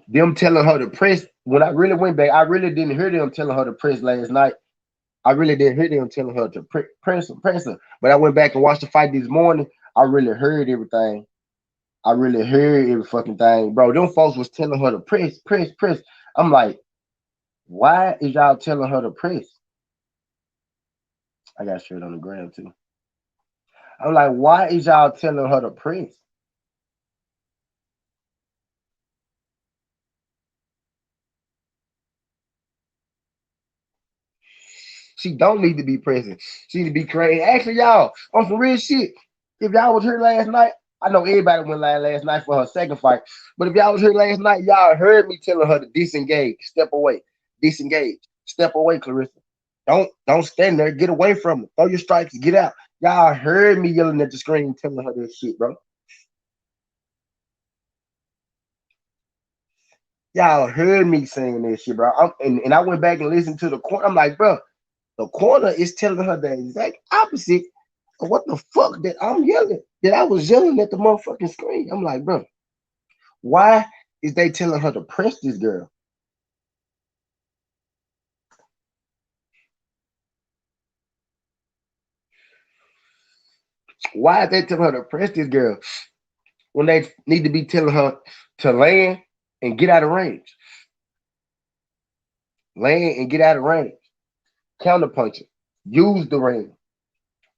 them telling her to press, when I really went back, I really didn't hear them telling her to press last night. I really didn't hear them telling her to press her. But I went back and watched the fight this morning. I really heard everything. I really heard every fucking thing. Bro, them folks was telling her to press, press, press. I'm like, why is y'all telling her to press? I got shit on the ground too. I'm like, why is y'all telling her to press? She don't need to be present. She need to be crazy. Actually, y'all, on some real shit. If y'all was here last night, I know everybody went live last night for her second fight. But if y'all was here last night, y'all heard me telling her to disengage, step away, disengage, step away, Claressa. Don't stand there. Get away from her. Throw your strikes. Get out. Y'all heard me yelling at the screen, telling her this shit, bro. Y'all heard me saying that shit, bro. And I went back and listened to the court. I'm like, bro, The corner is telling her the exact opposite of what the fuck that I'm yelling. That I was yelling at the motherfucking screen. I'm like, bro, why is they telling her to press this girl? Why is they telling her to press this girl when they need to be telling her to land and get out of range? Land and get out of range. Counterpunching. Use the ring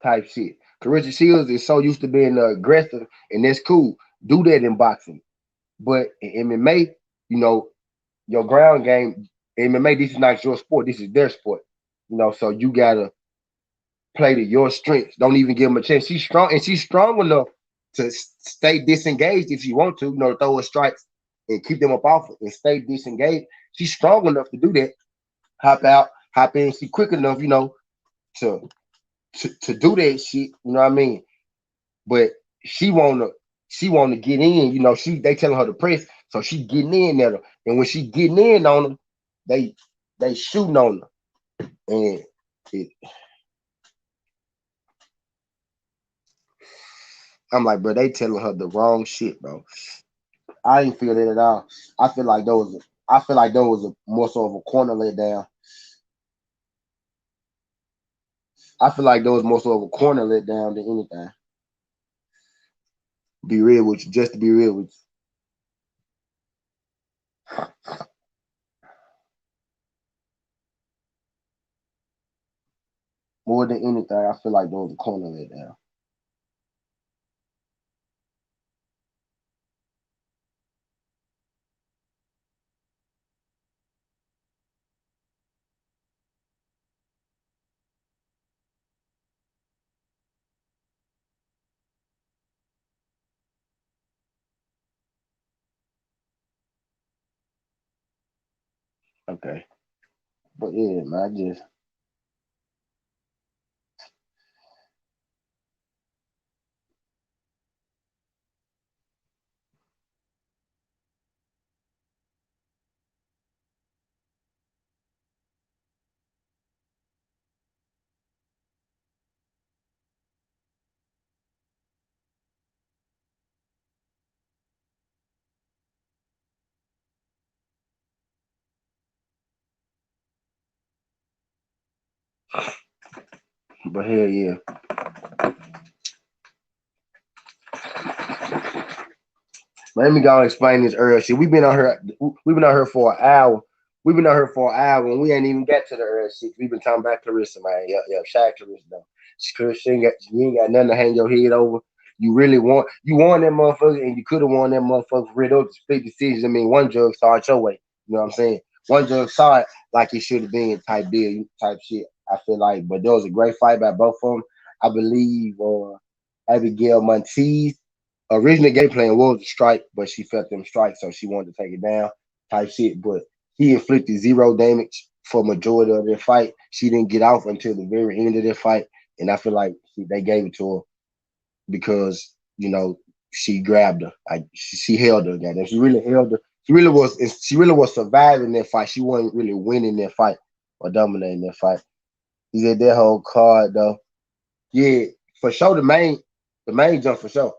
type shit. Claressa Shields is so used to being aggressive, and that's cool. Do that in boxing. But in MMA, you know, your ground game, MMA, this is not your sport. This is their sport. So you gotta play to your strengths. Don't even give them a chance. She's strong, and she's strong enough to stay disengaged if she want to. Throw her strikes and keep them up off it and stay disengaged. She's strong enough to do that. Hop out, hop in. She quick enough, to to do that shit. You know what I mean? But she wanna get in. They telling her to press, so she getting in there. And when she getting in on them, they shooting on her, and it, I'm like, bro, they telling her the wrong shit, bro. I ain't feel that at all. I feel like there was a more so of a corner let down. I feel like there was more so of a corner let down than anything. Be real with you, just to be real with you. More than anything, I feel like there was a corner let down. Okay. But yeah, man, I just but hell yeah. Let me go and explain this earlier. Shit, we've been on here for an hour. We've been on here for an hour and we ain't even got to the earlier shit. We've been talking about Claressa, man. Yeah, shout out Claressa though. You ain't got nothing to hang your head over. You won that motherfucker, and you could have won that motherfucker for real. Those split decisions. I mean, one judge saw it your way. You know what I'm saying? One judge saw it like it should have been type deal, type shit. I feel like, but there was a great fight by both of them. I believe Abigail Monteith original game plan was a strike, but she felt them strikes, so she wanted to take it down type shit. But he inflicted zero damage for majority of their fight. She didn't get off until the very end of their fight, and I feel like they gave it to her because she grabbed her, like she held her. Goddamn, she really held her. She really was surviving that fight. She wasn't really winning that fight or dominating that fight. He said that whole card though. Yeah, for sure. The main jump for sure.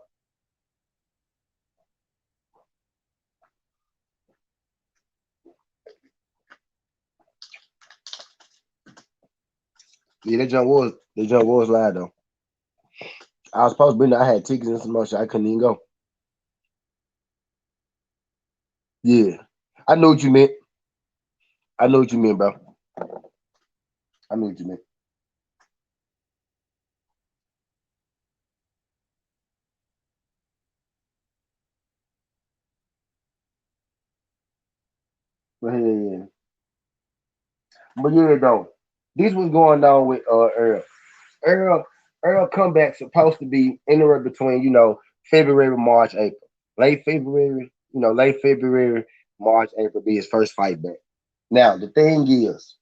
Yeah, that jump was live though. I was supposed to be there. I had tickets and some more shit. I couldn't even go. Yeah. I know what you meant. I know what you meant, bro. I know what you meant. But yeah. But yeah, though. This was going on with Earl. Earl Earl comeback supposed to be anywhere between, February, March, April. Late February, March, April be his first fight back. Now, the thing is,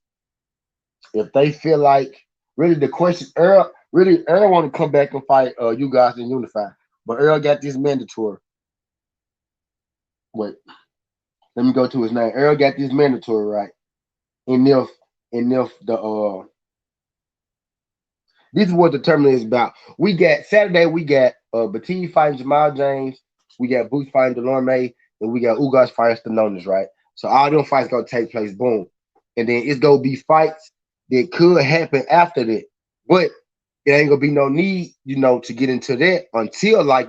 if they feel like really the question Earl want to come back and fight you guys in Unify. But Earl got this mandatory. Wait, let me go to his name. Earl got this mandatory right. And if the This is what the tournament is about. We got Saturday. We got Batiste fighting Jamal James. We got Boots fighting Delorme, and we got Ugas fighting Stanonis, right? So all them fights gonna take place. Boom, and then it's gonna be fights that could happen after that, but it ain't gonna be no need, to get into that until like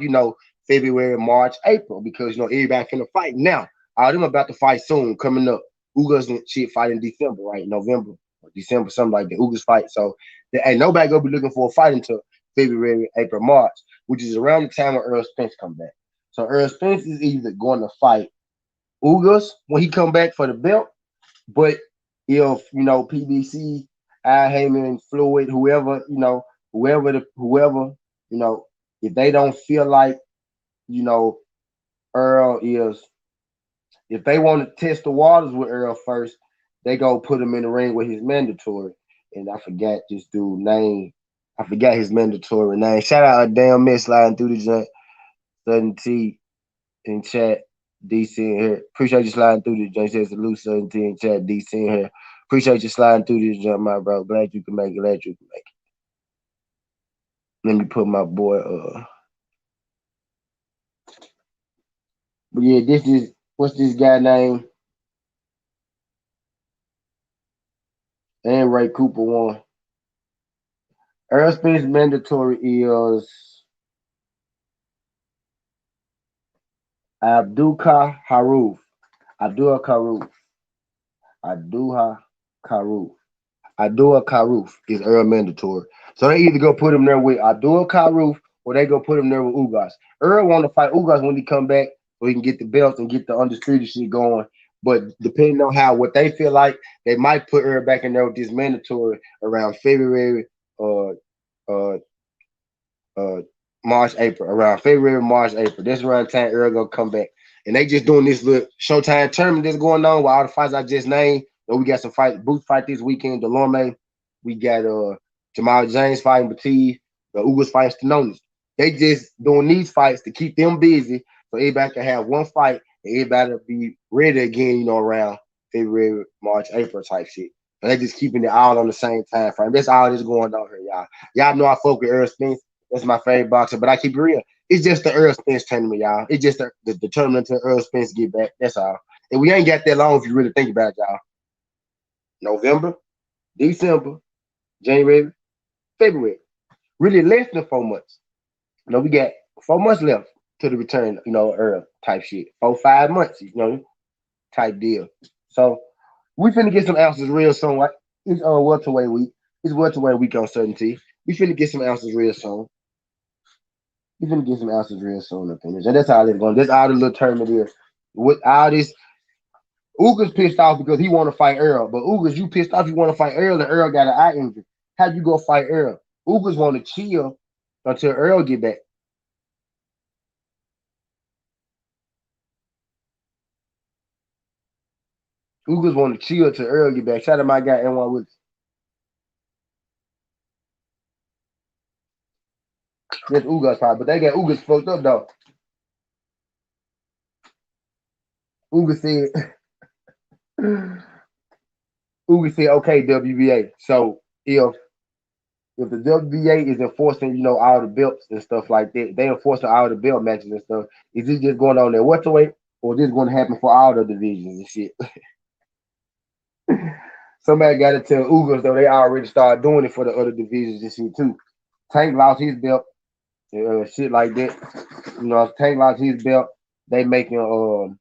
February, March, April, because everybody finna fight now. All them about to fight soon, coming up. Ugas and shit fight in December, right? November or December, something like that. Ugas fight. So there ain't nobody gonna be looking for a fight until February, April, March, which is around the time when Earl Spence come back. So Earl Spence is either going to fight Ugas when he come back for the belt, but if PBC, Al Heyman, Floyd, whoever, if they don't feel like you know Earl is, if they want to test the waters with Earl first, they go put him in the ring with his mandatory. And I forgot this dude's name. I forgot his mandatory name. Shout out a damn miss sliding through the joint. Sudden T in chat. DC in here. Appreciate you sliding through the joint. Says salute Sudden T in chat. DC in here. Appreciate you sliding through this jump, my bro. Glad you can make it. Glad you can make it. Let me put my boy. But yeah, this is what's this guy name? And Ray Cooper won. Earl Spence mandatory is Abdulka Haruf. Abdul Karuf. Abdulha Karuf. Abdul Karuf is Earl mandatory. So they either go put him there with Abdul Karuf or they go put him there with Ugas. Earl want to fight Ugas when he come back so he can get the belts and get the undisputed shit going. But depending on what they feel like, they might put Earl back in there with this mandatory around February or uh, March, April. Around February, March, April. That's around the time Earl gonna come back. And they just doing this little Showtime tournament that's going on with all the fights I just named. And we got some fight, Boots fight this weekend, Delorme. We got Jamal James fighting Batiste, the Ugas fighting Stanonis. They just doing these fights to keep them busy so everybody can have one fight and everybody will be ready again, around February, March, April type shit. And they just keeping it all on the same time frame. That's all that's going on here, y'all. Y'all know I fuck with Earl Spence. That's my favorite boxer, but I keep it real. It's just the Earl Spence tournament, y'all. It's just the tournament until Earl Spence get back. That's all. And we ain't got that long if you really think about it, y'all. November, December, January, February. Really less than 4 months. We got 4 months left to the return, Earl type shit. 4-5 months, type deal. So we finna get some ounces real soon. Right? It's welterweight week. It's welterweight week on certainty. We finna get some ounces real soon. We finna get some ounces real soon up in this. And that's how it's going. That's all the little tournament is. With all this, Ugas pissed off because he want to fight Earl. But Ugas, you pissed off you want to fight Earl and Earl got an eye injury. How you go fight Earl? Ugas want to chill until Earl get back. Ugas want to chill till Earl get back. Shout out my guy N1 Willis. That's Ugas fight, but they got Ugas fucked up though. Ugas said, Ugas said, okay, WBA. So if the WBA is enforcing, all the belts and stuff like that, they enforcing all the belt matches and stuff. Is this just going on there welterweight, or is this going to happen for all the divisions and shit? Somebody got to tell Ugas though they already started doing it for the other divisions and shit too. Tank lost his belt, shit like that. If Tank lost his belt, they making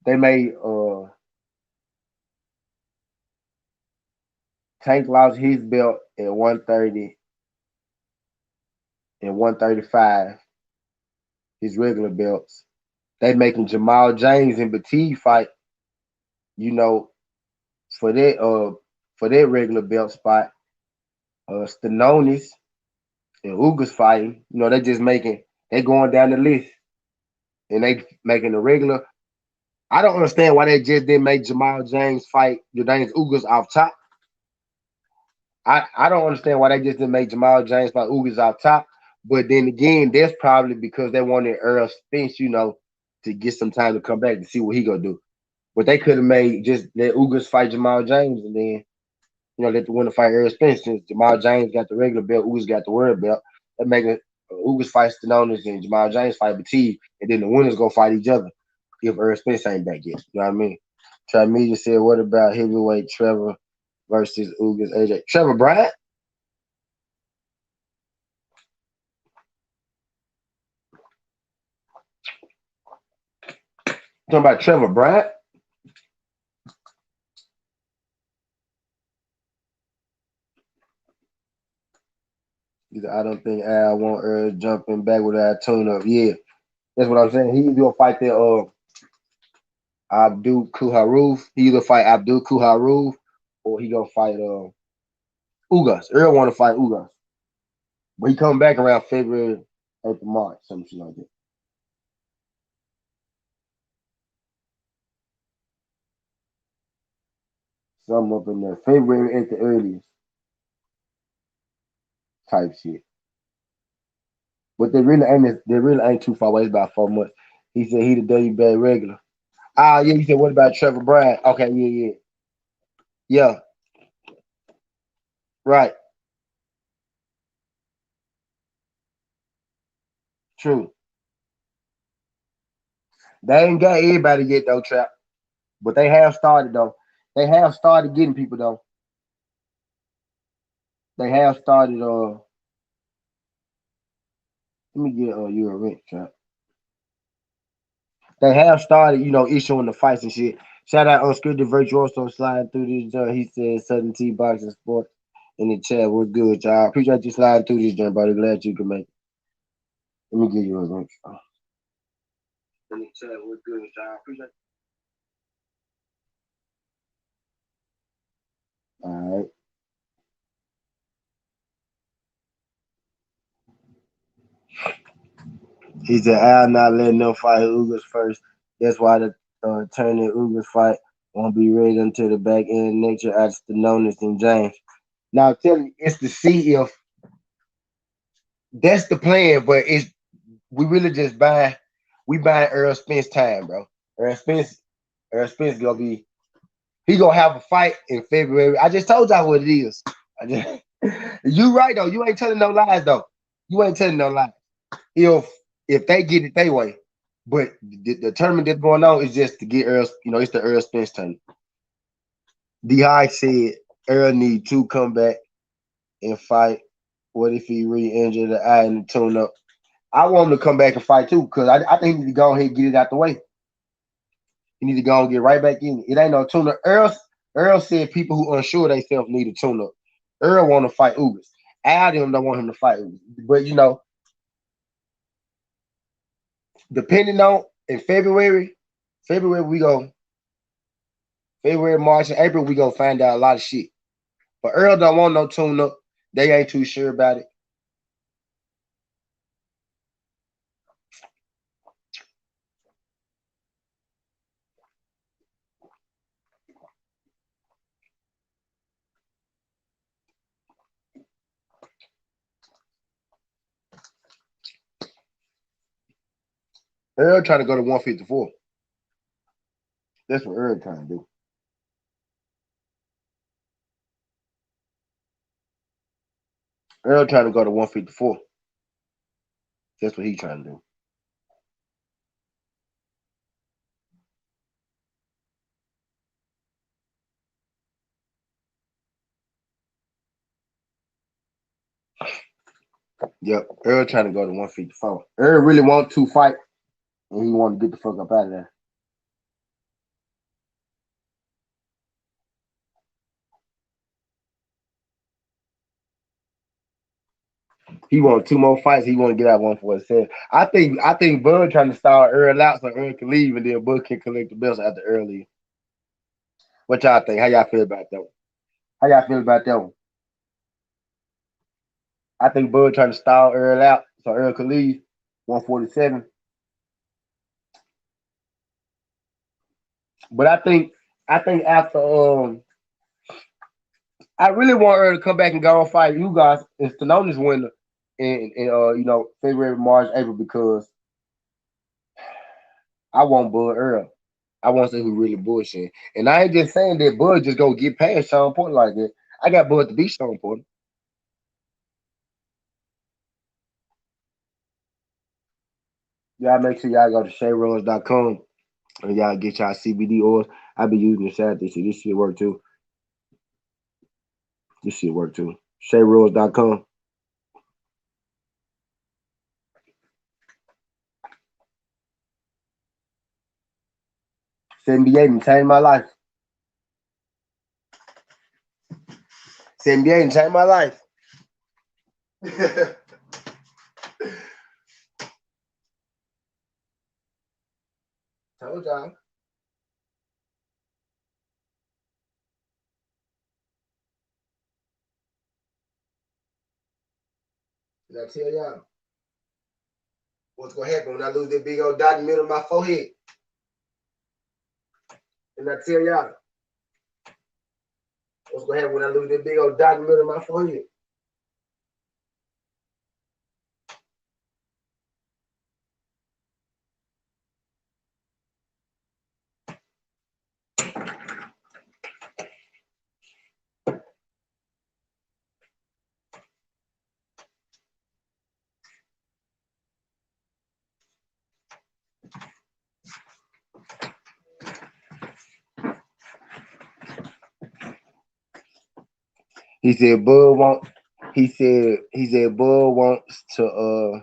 they made Tank lost his belt at 130 and 135, his regular belts. They making Jamal James and Batiste fight, for that regular belt spot. Stanonis and Ugas fighting. They going down the list and they making the regular. I don't understand why they just didn't make Jamal James fight Jordan's Ugas off top. I don't understand why they just didn't make Jamal James fight Ugas off top. But then again, that's probably because they wanted Earl Spence, to get some time to come back to see what he gonna do. But they could have made just let Ugas fight Jamal James and then let the winner fight Earl Spence since Jamal James got the regular belt, Ugas got the world belt. That make it Ugas fight Stenonis and Jamal James fight Batiste, and then the winners go fight each other if Earl Spence ain't back yet. You know what I mean? Tramedia said, what about heavyweight Trevor versus Ugas AJ? Trevor Bryant? Talking about Trevor Bryant? I don't think Al want Earl jumping back without tune up. Yeah, that's what I'm saying. He either gonna fight that Abdul Kuharuf. He either fight Abdul Kuharuf or he gonna fight Ugas. Earl want to fight Ugas, but he come back around February, April, March, something like that. Something up in there, February at the earliest type shit. But they really ain't too far away. It's about 4 months. He said he the WBA regular. Ah, yeah. He said, what about Trevor Bryant? Okay, yeah, yeah, right, true. They ain't got everybody yet though, Trap. But they have started though. They have started getting people though. They have started. Let me get you a rent, Trap. They have started, issuing the fights and shit. Shout out Unscripted Virtuoso sliding through this joint. He said Southern T Boxing Sport in the chat. What's good, y'all? Appreciate you sliding through this joint, buddy. Glad you can make it. Let me give you a rent. In the chat, what's good, y'all? Appreciate. All right. He said, I'll not letting them fight Ugas first. That's why the tourney Ugas fight won't be ready until the back end next year after Stenonis and James. Now, I'm telling you, it's to see if that's the plan, but we really just buying Earl Spence time, bro. Earl Spence, Earl Spence he gonna have a fight in February. I just told y'all what it is. You right though. You ain't telling no lies though. You ain't telling no lies. If they get it their way. But the tournament that's going on is just to get Earl, it's the Earl Spence tournament. D High said Earl need to come back and fight. What if he re-injured the eye and the tune up? I want him to come back and fight too, because I think he need to go ahead and get it out the way. He need to go and get right back in. It ain't no tune up. Earl said people who unsure themselves need a tune up. Earl want to fight Ugas. Al them don't want him to fight Ugas. But depending on in February we go February, March, and April, we gonna find out a lot of shit. But Earl don't want no tune up. They ain't too sure about it. Earl trying to go to 154. That's what Earl trying to do. Earl trying to go to 154. That's what he trying to do. Yep. Earl trying to go to 154. Earl really want to fight, and he want to get the fuck up out of there. He want two more fights. He want to get out 147. I think Bud trying to start Earl out so Earl can leave, and then Bud can collect the belts after early. What y'all think? How y'all feel about that one? How y'all feel about that one? I think Bud trying to stall Earl out so Earl can leave 147. But I think after I really want Earl to come back and go and fight you guys and Stanonis winner in February, March, April because I want Bud Earl. I want to see who really bullshit. And I ain't just saying that Bud just go get past Sean Porter like that. I got Bud to be so important. Y'all make sure y'all go to shayruns.com and y'all get y'all CBD oils. I be using the side this shit. This shit work too. This shit work too. Shayruns.com. 78 and changed my life. 78 and changed my life. Told y'all. Did I tell y'all what's gonna happen when I lose that big old dot in the middle of my forehead? Did I tell y'all what's gonna happen when I lose that big old dot in the middle of my forehead? He said Bud won't. He said Bud wants to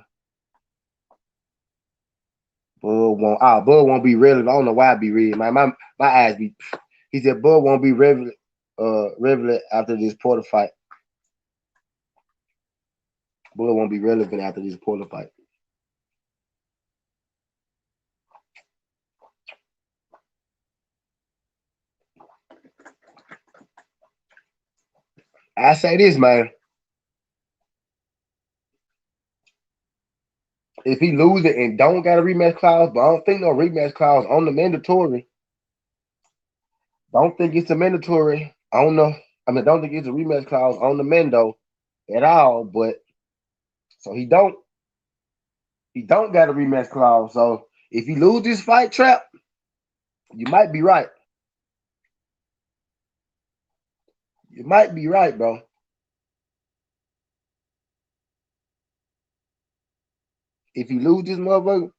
Bud won't be relevant. I don't know why I be reading. My eyes be. He said Bud won't be relevant after this Porter fight. Bud won't be relevant after this Porter fight. I say this, man. If he lose it and don't got a rematch clause, but I don't think no rematch clause on the mandatory. Don't think it's a mandatory. I don't know. I mean, don't think it's a rematch clause on the Mendo at all. But so he don't got a rematch clause. So if you lose this fight trap, you might be right. You might be right, bro. If you lose this motherfucker,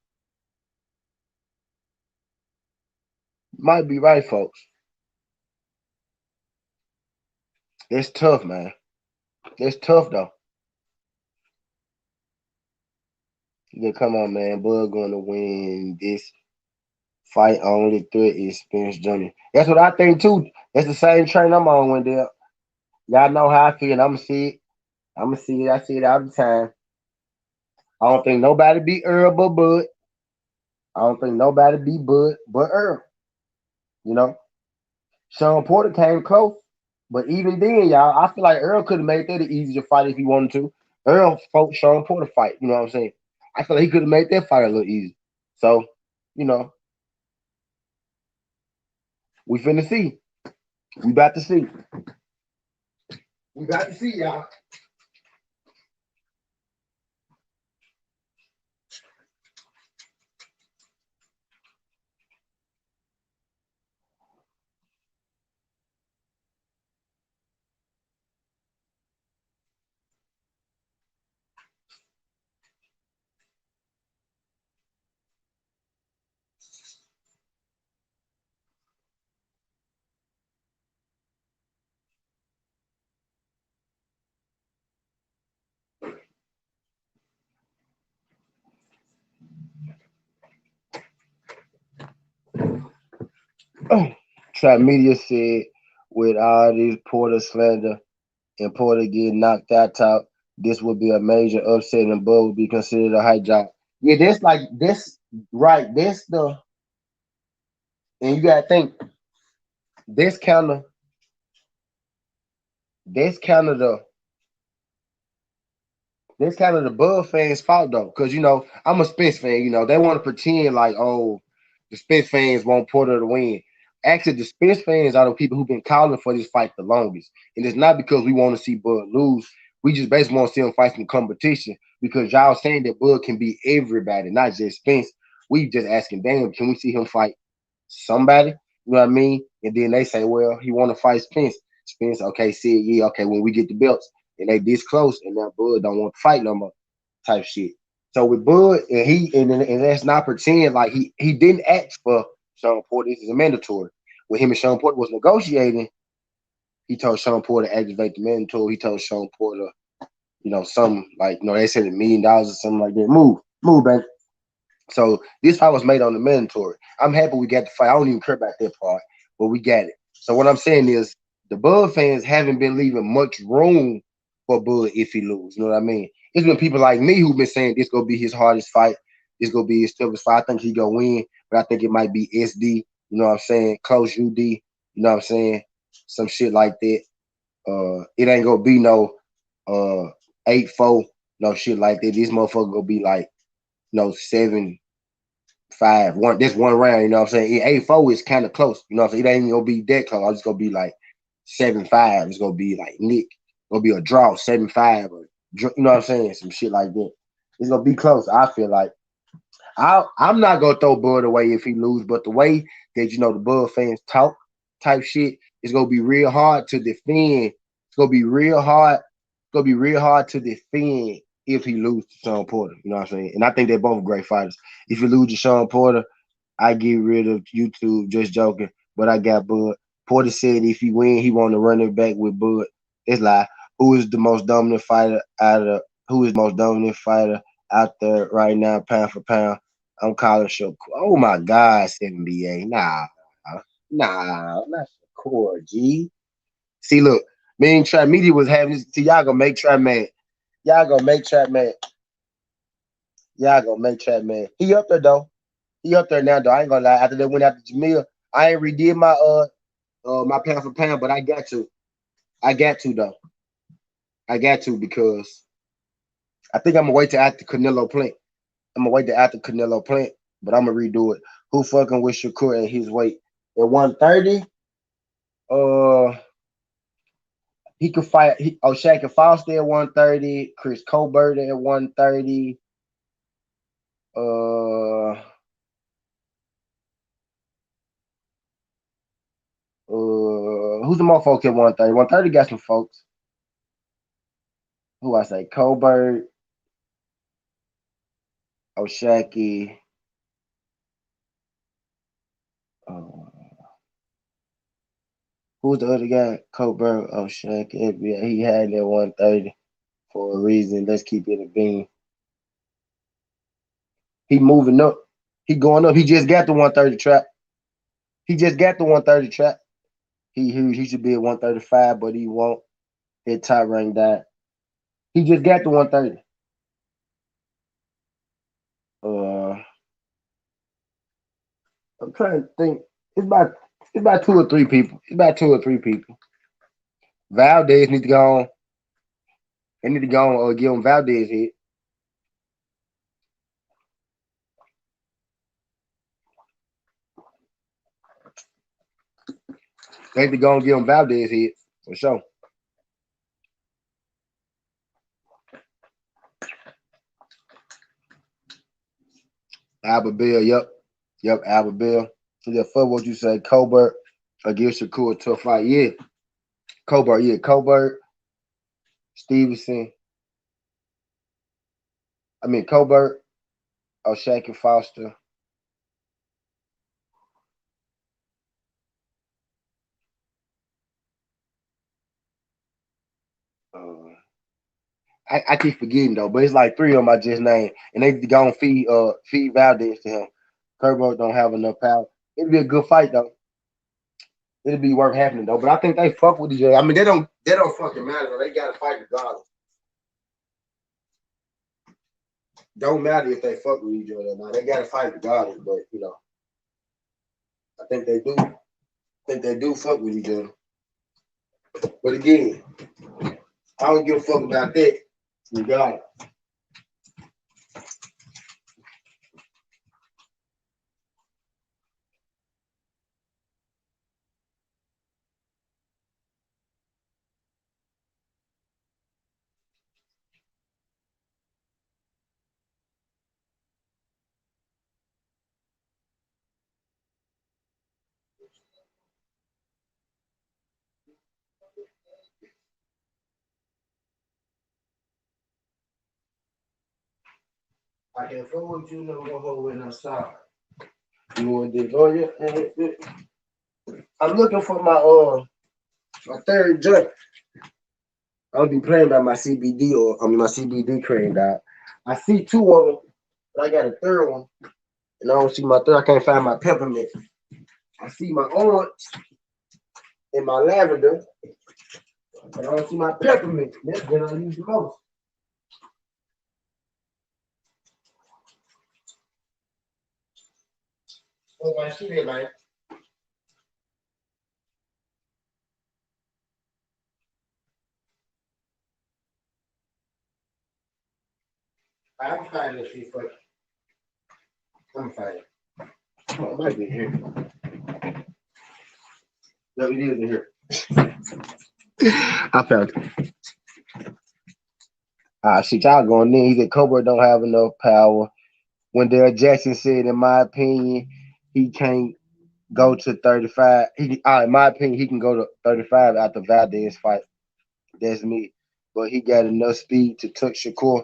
you might be right, folks. That's tough, man. That's tough though. Yeah, come on, man. Bud going to win this fight. Only threat is Spence Jr. That's what I think too. That's the same train I'm on, Wendell. Y'all know how I feel. I'ma see it. I'ma see it. I see it all the time. I don't think nobody beat Earl but Bud. I don't think nobody beat Bud but Earl. You know, Sean Porter came close, but even then, y'all, I feel like Earl could have made that an easier fight if he wanted to. Earl fought Sean Porter fight. You know what I'm saying? I feel like he could have made that fight a little easier. So, you know, we finna see. We about to see. We about to see, y'all. Trap Media said with all this Porter slander and Porter getting knocked out, this would be a major upset and Bud would be considered a high job. Yeah, that's like this right. That's the and you gotta think this kind of this kind of the this kind of the Bud fans' fault though, because I'm a Spence fan. They want to pretend like the Spence fans want Porter to win. Actually, the Spence fans are the people who've been calling for this fight the longest, and it's not because we want to see Bud lose. We just basically want to see him fight some competition because y'all saying that Bud can beat everybody, not just Spence. We just asking, damn, can we see him fight somebody? You know what I mean? And then they say, well, he want to fight Spence. Spence, okay, said, yeah, okay, when we get the belts and they this close and now Bud don't want to fight no more type shit. So with Bud and let's not pretend like he didn't ask for Sean Porter. This is a mandatory. When him and Sean Porter was negotiating, he told Sean Porter to activate the mandatory. He told Sean Porter, something like, they said $1 million or something like that. Move, baby. So this fight was made on the mandatory. I'm happy we got the fight. I don't even care about that part, but we got it. So what I'm saying is the Bud fans haven't been leaving much room for Bud if he lose. You know what I mean? It's been people like me who've been saying this gonna be his hardest fight. This gonna be his toughest fight. I think he gonna win, but I think it might be SD. You know what I'm saying? Close UD. You know what I'm saying? Some shit like that. It ain't gonna be no 8-4, no shit like that. This motherfucker gonna be like 7-5. This one round, you know what I'm saying? 8-4 is kind of close. You know what I'm saying? It ain't even gonna be that close. It's gonna be like 7-5. It's gonna be like Nick. It's gonna be a draw, 7-5, or you know what I'm saying? Some shit like that. It's gonna be close. I feel like I'm not gonna throw Bud away if he lose, but the way that the Bud fans talk type shit, it's gonna be real hard to defend. It's gonna be real hard. It's gonna be real hard to defend if he lose to Sean Porter. You know what I'm saying? And I think they're both great fighters. If you lose to Sean Porter, I get rid of YouTube. Just joking, but I got Bud. Porter said if he win, he want to run it back with Bud. It's like who is the most dominant fighter out of who is the most dominant fighter out there right now, pound for pound? I'm calling Shakur. Oh my God, NBA. Nah, not Shakur, G. See, look, me and Trap Media was having this. See, y'all gonna make Trap mad. Y'all gonna make Trap mad. Y'all gonna make Trap mad. He up there though. He up there now though. I ain't gonna lie. After they went after Jamil, I ain't redid my pound for pound, but I got to. I got to though. I got to because I think I'm gonna wait till after Canelo Plant. I'm gonna wait till after Canelo Plant, but I'm gonna redo it. Who fucking with Shakur at his weight at 130? Uh, he could fight. Shaq and Foster at 130. Chris Colbert at 130. Uh, who's the more folks at 130? 130 got some folks. Who I say? Colbert, Oshaki. Uh, who's the other guy? Colbert, Oshaki. Yeah, he had that 130 for a reason. Let's keep it a bean. He moving up. He going up. He just got the 130 trap. He just got the 130 trap. He should be at 135, but he won't. That top rank died. He just got the 130. Uh, I'm trying to think. It's about two or three people. It's about two or three people. Valdez need to go on. They need to go on or give him Valdez hit. They need to go and give him Valdez hit for sure. Albert Bill, yep, Albert Bill. Yeah, fuck what you say, Colbert against Shakur, a tough fight. Yeah, Colbert, Stevenson. I mean Colbert, Shaq and Foster. Uh, I keep forgetting though, but it's like three of them I just named, and they gonna feed Valdez to him. Kerbo don't have enough power. It'd be a good fight though. It'd be worth happening though. But I think they fuck with each other. I mean, they don't fucking matter. Though. They gotta fight regardless. Don't matter if they fuck with each other or not. They gotta fight regardless. But I think they do. I think they do fuck with each other. But again, I don't give a fuck about that. Regardless. I can't fuck with you no more when I'm sorry. You want this? Oh yeah. I'm looking for my third joint. I'll be playing by my CBD or I mean my CBD cream, dog. I see two of them, but I got a third one, and I don't see my third. I can't find my peppermint. I see my orange and my lavender, but I don't see my peppermint. That's what I use the most. Oh my shit, man. I'm finding this shit first. I'm finding it. Oh, it might be here. No, it is in here. I found it. Shit, y'all going in. He said Cobra don't have enough power. When Dale Jackson said, in my opinion, he can't go to 35. In my opinion, he can go to 35 after Valdez fight. That's me. But he got enough speed to touch Shakur.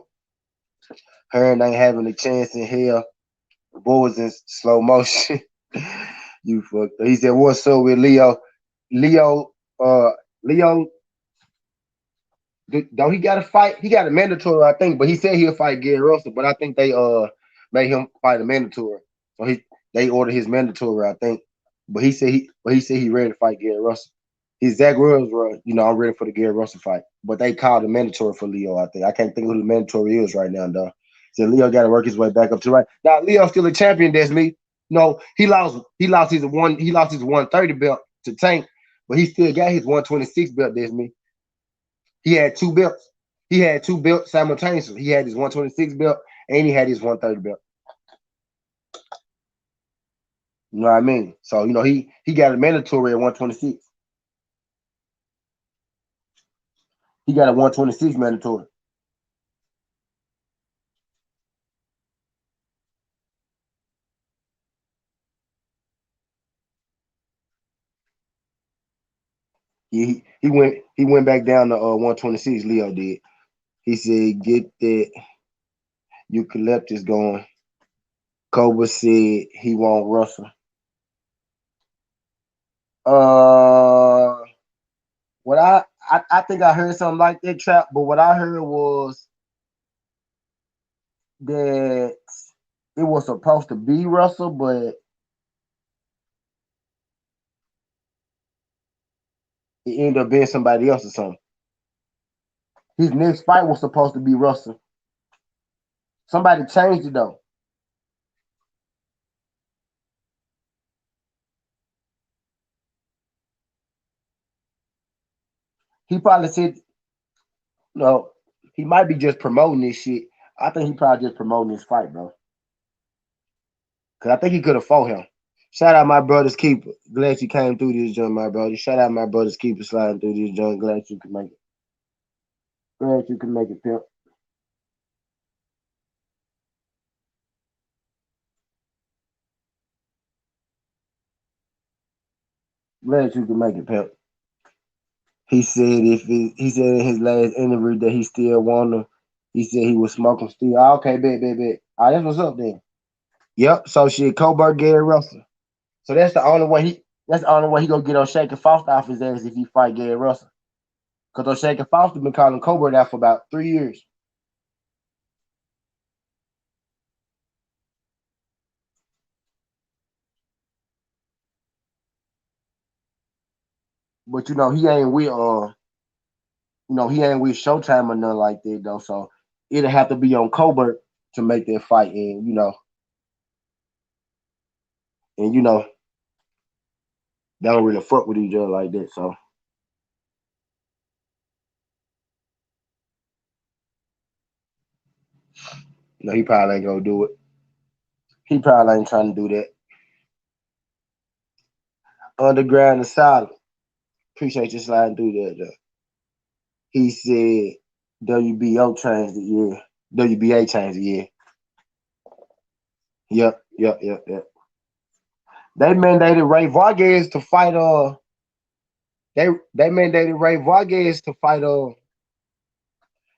Hearn ain't having a chance in hell. The boy was in slow motion. You fucked up. He said, what's up with Leo? Leo, Leo, don't he got to fight? He got a mandatory, I think, but he said he'll fight Gary Russell, but I think they made him fight a mandatory. So they ordered his mandatory, I think. But he said he ready to fight Gary Russell. His Zach Williams, I'm ready for the Gary Russell fight. But they called a mandatory for Leo, I think. I can't think who the mandatory is right now, though. So Leo got to work his way back up to right. Now Leo's still a champion, that's me. No, he lost his 130 belt to Tank, but he still got his 126 belt, that's me. He had two belts. He had two belts simultaneously. He had his 126 belt and he had his 130 belt. You know what I mean? So, he got a mandatory at 126. He got a 126 mandatory. He went back down to 126. Leo did. He said, "Get that eucalyptus going." Cobra said he won't Russell. Uh, what I think I heard something like that trap, but what I heard was that it was supposed to be Russell, but it ended up being somebody else or something. His next fight was supposed to be Russell. Somebody changed it though. He probably said, no, he might be just promoting this shit. I think he probably just promoting this fight, bro. Cause I think he could have fought him. Shout out my brother's keeper. Glad you came through this joint, my brother. Shout out my brother's keeper sliding through this joint. Glad you could make it. Glad you could make it, pimp. Glad you could make it, pimp. He said in his last interview that he still want him. He said he was smoking still. Okay, bet. That's what's up then. Yep. So shit, Colbert Gary Russell. So that's the only way he gonna get O'Shaker Foster off his ass if he fight Gary Russell. Cause O'Shaker Foster been calling Colbert out for about 3 years. But he ain't with Showtime or nothing like that though. So it'll have to be on Colbert to make that fight. And they don't really fuck with each other like that. So no, he probably ain't gonna do it. He probably ain't trying to do that. Underground and solid. Appreciate you sliding through that though. He said WBO changed the year. WBA changed the year. Yep. They mandated Ray Vargas to fight they mandated Ray Vargas to fight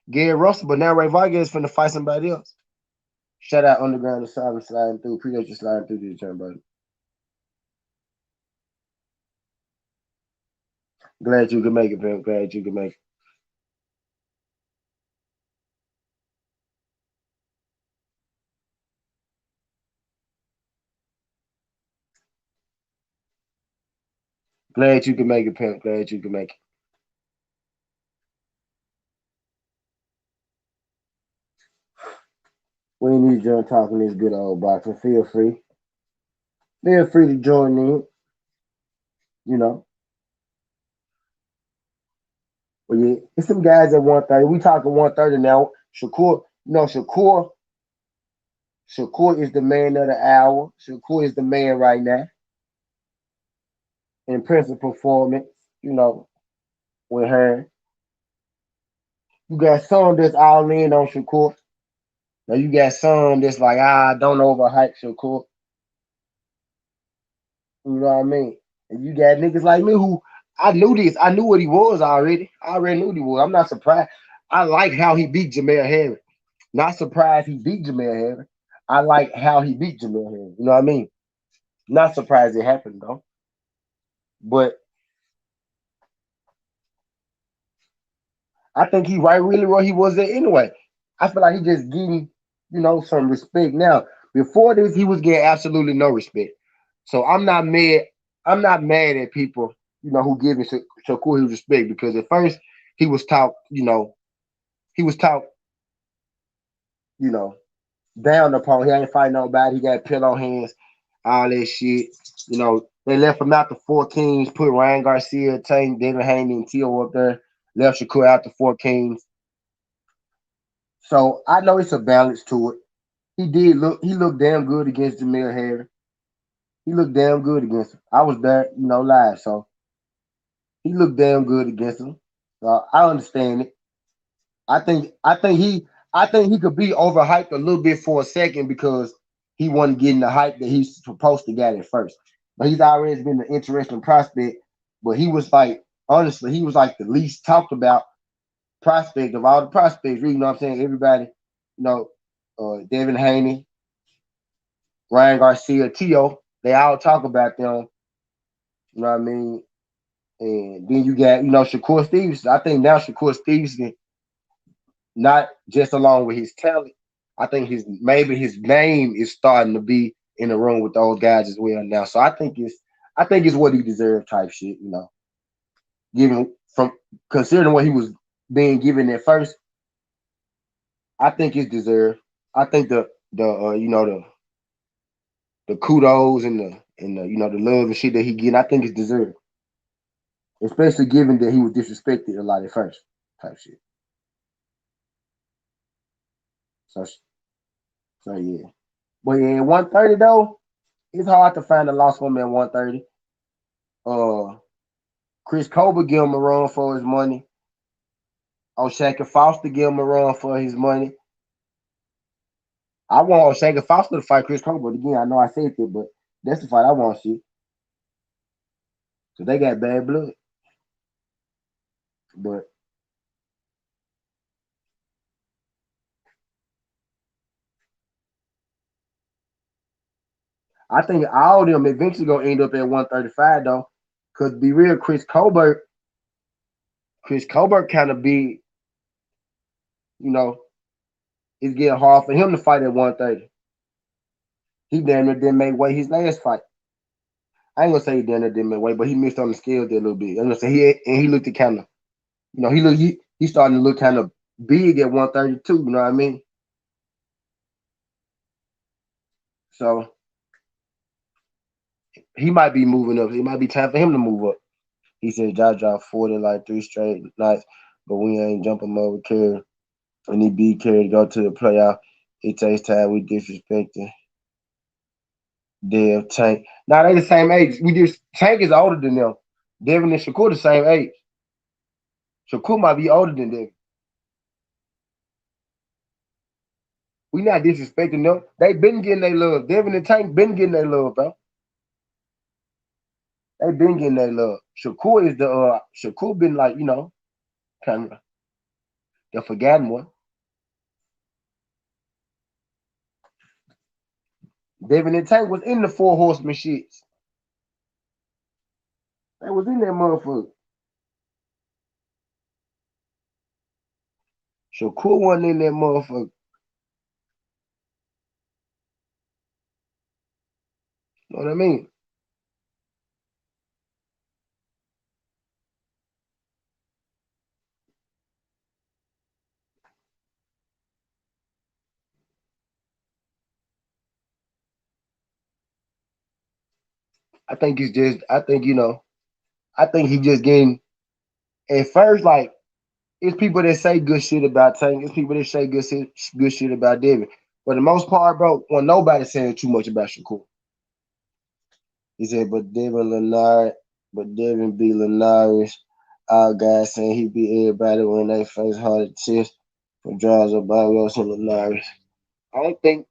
Gary Russell, but now Ray Vargas finna fight somebody else. Shout out Underground and Silent sliding through. Appreciate you sliding through this turn, buddy. Glad you could make it, man. Glad you could make it. Glad you could make it, pimp. Glad you could make it. We ain't need you talking this good old boxing. Feel free. Feel free to join in. You know. But yeah, it's some guys at 130. We talking 130 now. Shakur, Shakur is the man of the hour. Shakur is the man right now in principal performance. You know, with her. You got some that's all in on Shakur. Now you got some that's like, don't overhype Shakur. You know what I mean? And you got niggas like me who I knew this. I knew what he was already. I already knew what he was. I'm not surprised. I like how he beat Jamel Harris. Not surprised he beat Jamel Harris. I like how he beat Jamel Harris. You know what I mean? Not surprised it happened though. But I think he right really where he was at anyway. I feel like he just getting, some respect. Now, before this, he was getting absolutely no respect. So I'm not mad. I'm not mad at people, who give him Shakur his respect because at first he was taught, he was taught, you know, down upon. He ain't fighting nobody. He got pillow hands, all that shit. They left him out the Four Kings, put Ryan Garcia, Tank, Devin Haney, and Tio up there. Left Shakur out the Four Kings. So I know it's a balance to it. He looked damn good against Jamil Harris. He looked damn good against him. I was there, live. So he looked damn good against him. So I understand it. I think he could be overhyped a little bit for a second because he wasn't getting the hype that he's supposed to get at first. But he's always been an interesting prospect. But he was like, honestly, he was like the least talked about prospect of all the prospects. You know what I'm saying? Everybody, Devin Haney, Ryan Garcia, Tio, they all talk about them. You know what I mean? And then you got, Shakur Stevenson. I think now Shakur Stevenson, not just along with his talent, I think his name is starting to be in the room with those guys as well now. So I think it's what he deserved type shit, Given from considering what he was being given at first, I think it's deserved. I think the kudos and the the love and shit that he getting, I think it's deserved. Especially given that he was disrespected a lot at first, type shit. So yeah. But yeah, 130 though, it's hard to find a lost woman at 130. Uh Chris Colbert give him a run for his money. O'Shaker Foster give him a run for his money. I want O'Shaker Foster to fight Chris Colbert again. I know I said that, but that's the fight I want to see. So they got bad blood. But I think all of them eventually gonna end up at 135 though. Cause to be real, Chris Colbert kind of be, you know, it's getting hard for him to fight at 130. He damn near didn't make weight his last fight. I ain't gonna say he damn near didn't make weight, but he missed on the scales there a little bit. I'm gonna say he looked at kind of, he starting to look kind of big at 132. You know what I mean? So he might be moving up. It might be time for him to move up. He said, "Josh dropped 40 like 3 straight nights, but we ain't jumping over care. And he beat Kerry to go to the playoff. It takes time. We disrespecting Dev Tank. Now they the same age. Tank is older than them. Devin and Shakur the same age. Shakur might be older than Devin. We not disrespecting them. They been getting their love. Devin and Tank been getting their love, bro. They been getting their love. Shakur been like, kind of the forgotten one. Devin and Tank was in the Four Horsemen shits. They was in that motherfucker. Shakur wasn't in that motherfucker. You know what I mean? I think it's just, I think, I think he just getting, at first, like, it's people that say good shit about Tank. It's people that say good shit about Devin. For the most part, bro, when nobody saying too much about Shakur. He said, but Devin be Lenarius. All guys saying he beat everybody when they face hard test for draws of Barrios and Lenarius. I don't think,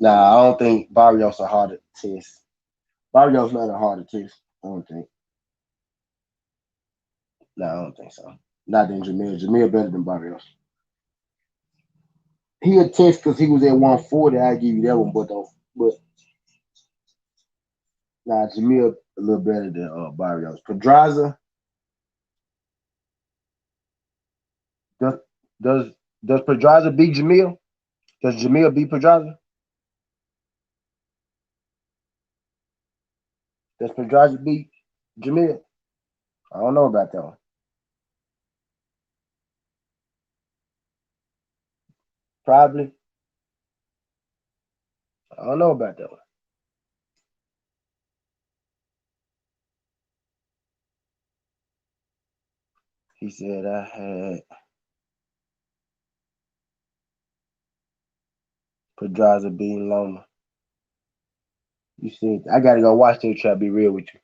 I don't think Barrios a harder test. Barrios not a harder test. I don't think. I don't think so. Not than Jamil. Jamil better than Barrios. He a test because he was at 140. I give you that one, but Jamil a little better than Barrios. Pedraza does does does Pedraza beat Jamil? Does Jamil beat Pedraza? Does Pedraza beat Jamil? I don't know about that one. Probably. I don't know about that one. He said I had Pedraza beating Loma. You said I gotta go watch that. Try to be real with you.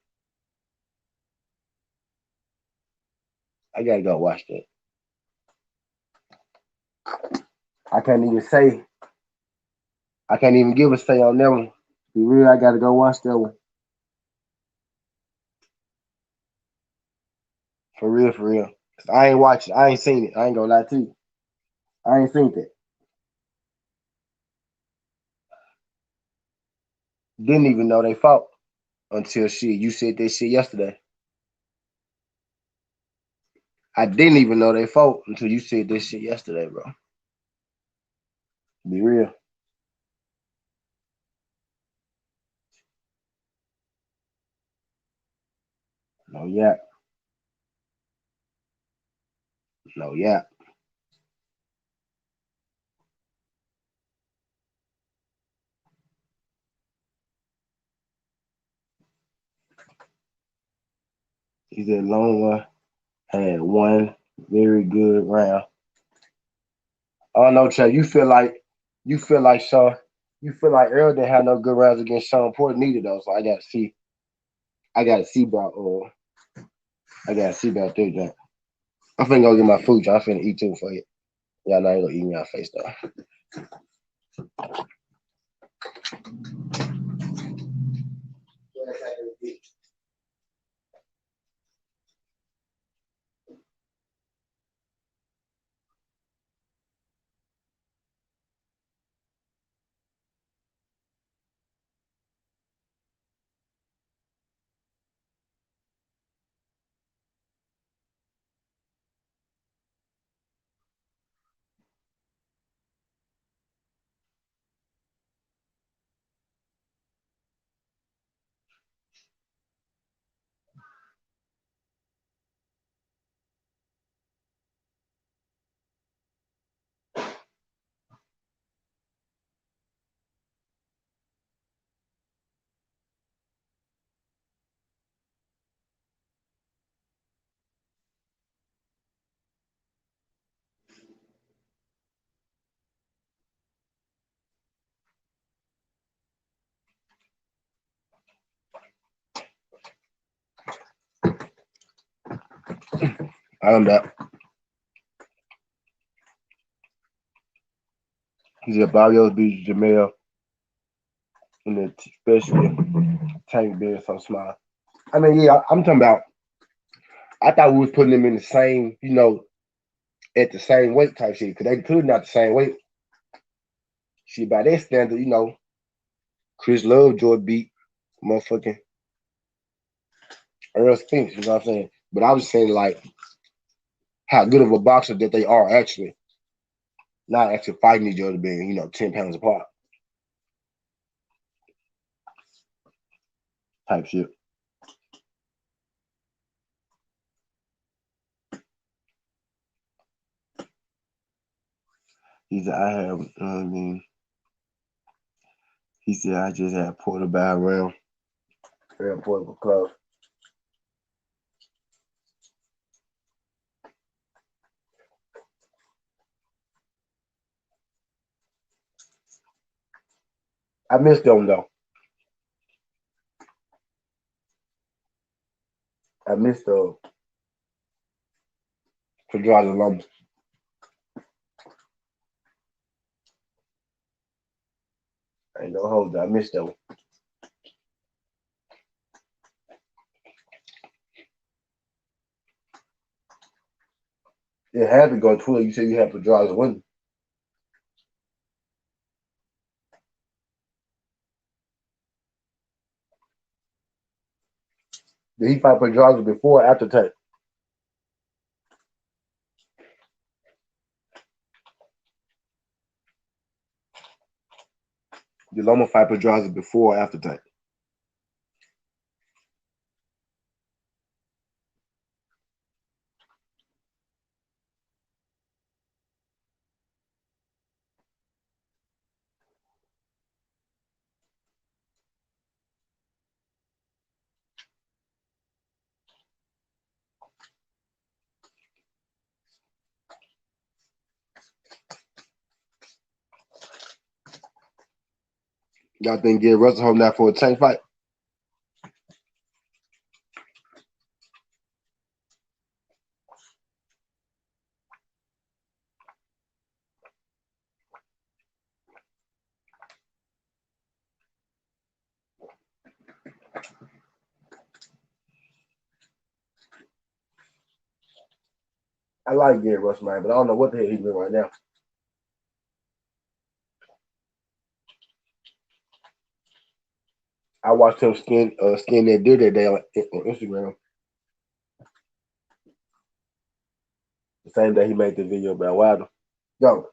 I gotta go watch that. I can't even say. I can't even give a say on that one. Be real, I gotta go watch that one. For real, for real. I ain't watched it. I ain't seen it. I ain't gonna lie to you. I ain't seen that. Didn't even know they fought until shit. You said that shit yesterday. I didn't even know they fought until you said this shit yesterday, bro. Be real. No, yeah. No, yeah. He said Loma had one very good round. Oh no, Chad, you feel like Sean, you feel like Earl didn't have no good rounds against Sean Porter neither though. So I gotta see about I gotta see about that, John. I'm finna go get my food, John. I'm finna eat too for you. Y'all know I ain't gonna eat me out face though. I'm back. He said Barrios beat Jamel and then especially Tank being so small. I mean, yeah, I'm talking about I thought we was putting them in the same, at the same weight type shit. Cause they could not the same weight. She by that standard, Chris Love Joy beat motherfucking Earl Spence, you know what I'm saying? But I was saying like how good of a boxer that they are actually. Not actually fighting each other being, 10 pounds apart. Type shit. He said, I have, he said, I just had Porter by around. Real Portable Club. I missed them though. I missed Pedraza Lumber. I ain't no hold. I missed them. It had to go 12. You said you had Pedraza winning. Did he fight Pedraza before or after Tank? Did Loma fight Pedraza before or after Tank? Y'all think get Russell home now for a Tank fight? I like Gary Russell, man, but I don't know what the hell he's doing right now. I watched him skin that deer that day on Instagram. The same day he made the video about Wilder. Yo,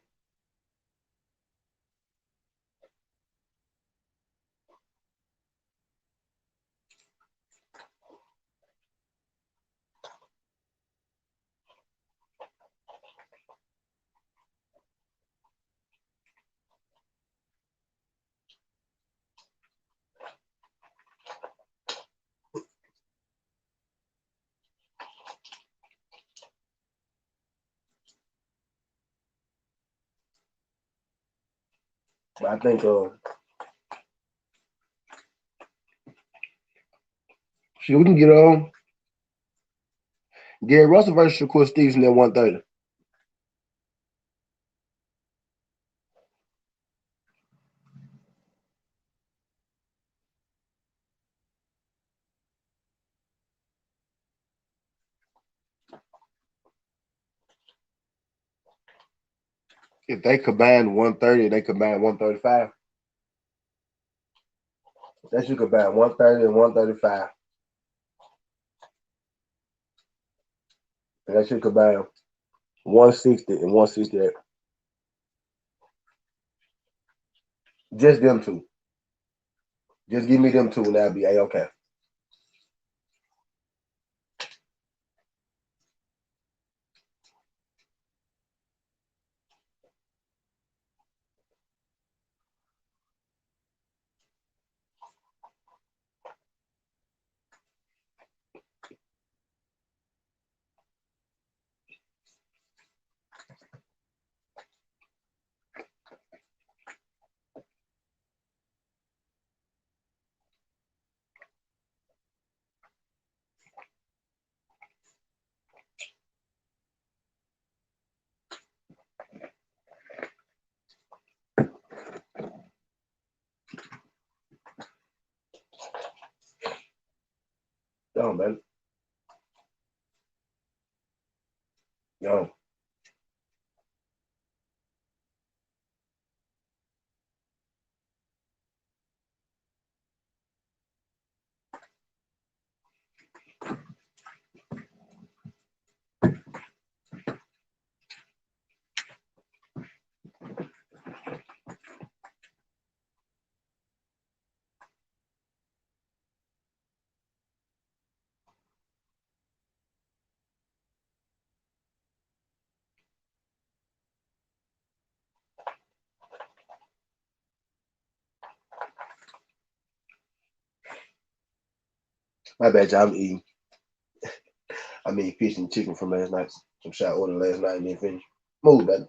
I think shit, we can get Gary Russell versus Shakur Stevenson at 130. If they combine 130, they combine 135. They should combine 130 and 135. And they should combine 160 and 168. Just them two. Just give me them two and that'll be A-okay. Yo, man. Yo. My bad, y'all. I'm eating fish and chicken from last night. Some shot order last night and didn't finish. Move, baby.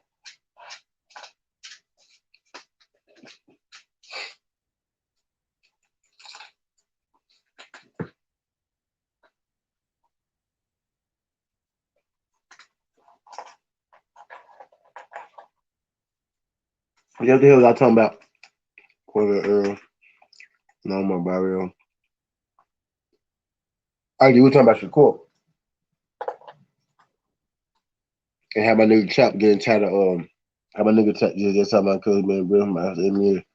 What the hell was I talking about? Quarter Earl. No more Barrio. Actually, we're talking about Shakur. And how my nigga Chop getting tired of how my nigga Chop just talking about cuz man, bro, my me.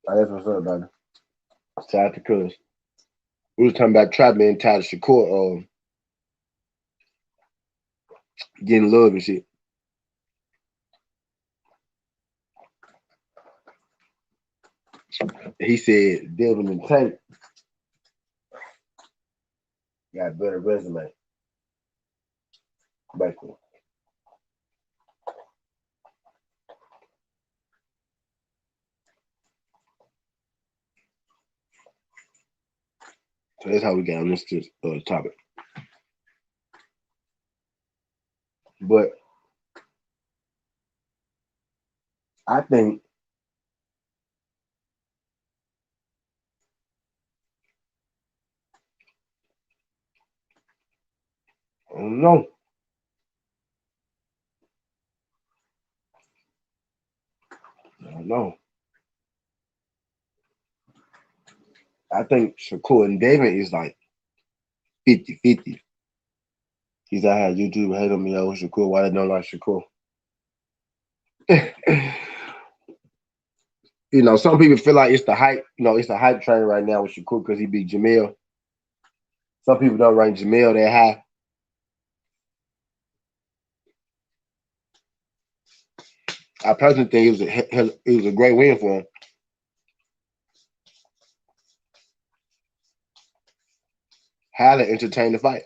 That's what's up, brother. Shout out to cuz. We was talking about Trap being tired of Shakur getting love and shit. He said Devin and Tank got a better resume. Back then. So that's how we got on this topic. But I think I don't know. I don't know. I think Shakur and David is like 50-50. He's out here YouTube hate on me over Shakur. Why they don't like Shakur? You know, some people feel like it's the hype. You know, it's the hype train right now with Shakur because he beat Jamil. Some people don't rank Jamil that high. I personally think it was a great win for him. Highly entertained the fight.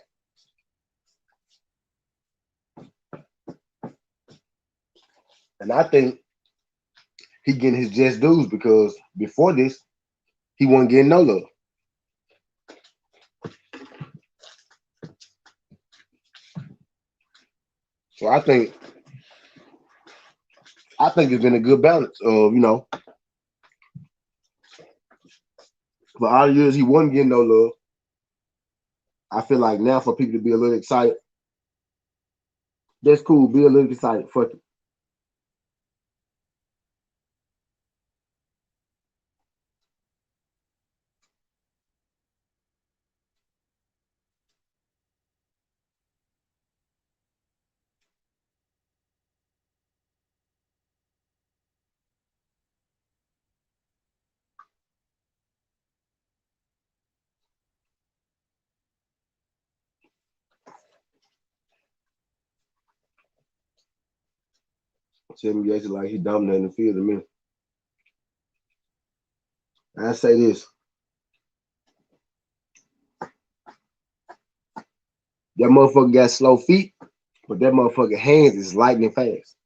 And I think he getting his just dues because before this, he wasn't getting no love. So I think it's been a good balance of, for all the years he wasn't getting no love. I feel like now for people to be a little excited, that's cool. Be a little excited. Fuck it. Tim Yates like he dominating the field to me. I say this. That motherfucker got slow feet, but that motherfucker hands is lightning fast.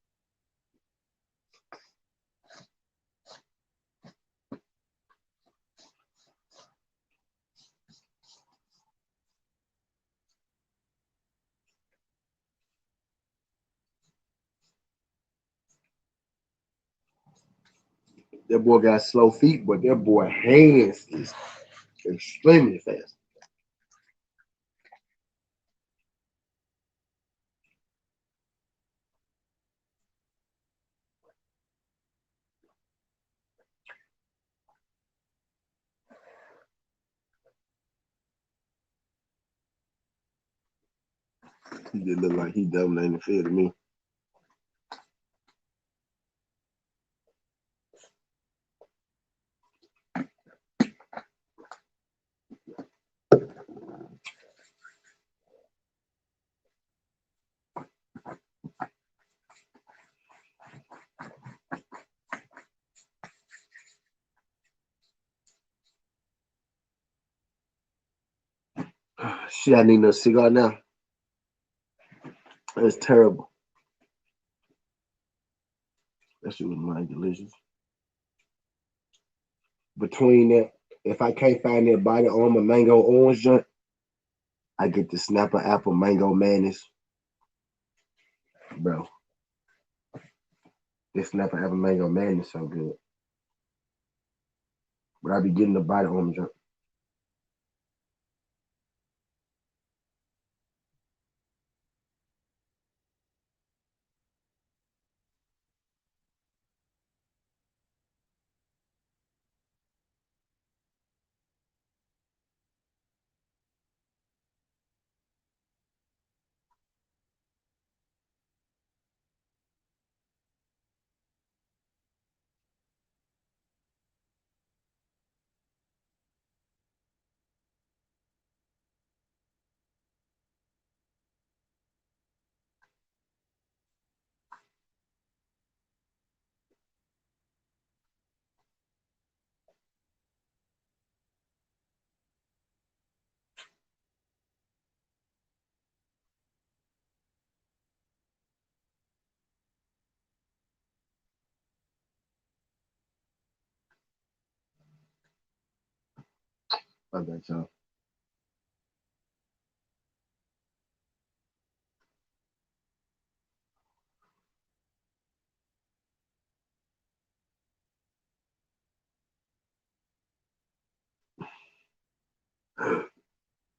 That boy got slow feet, but that boy hands is extremely fast. He just look like he dominating the field to me. Shit, I need a cigar now. That's terrible. That shit was mighty delicious. Between that, if I can't find that body on my mango orange joint, I get the snapper apple mango mayonnaise, bro. This snapper apple mango mayonnaise so good. But I be getting the body on my joint. I got y'all.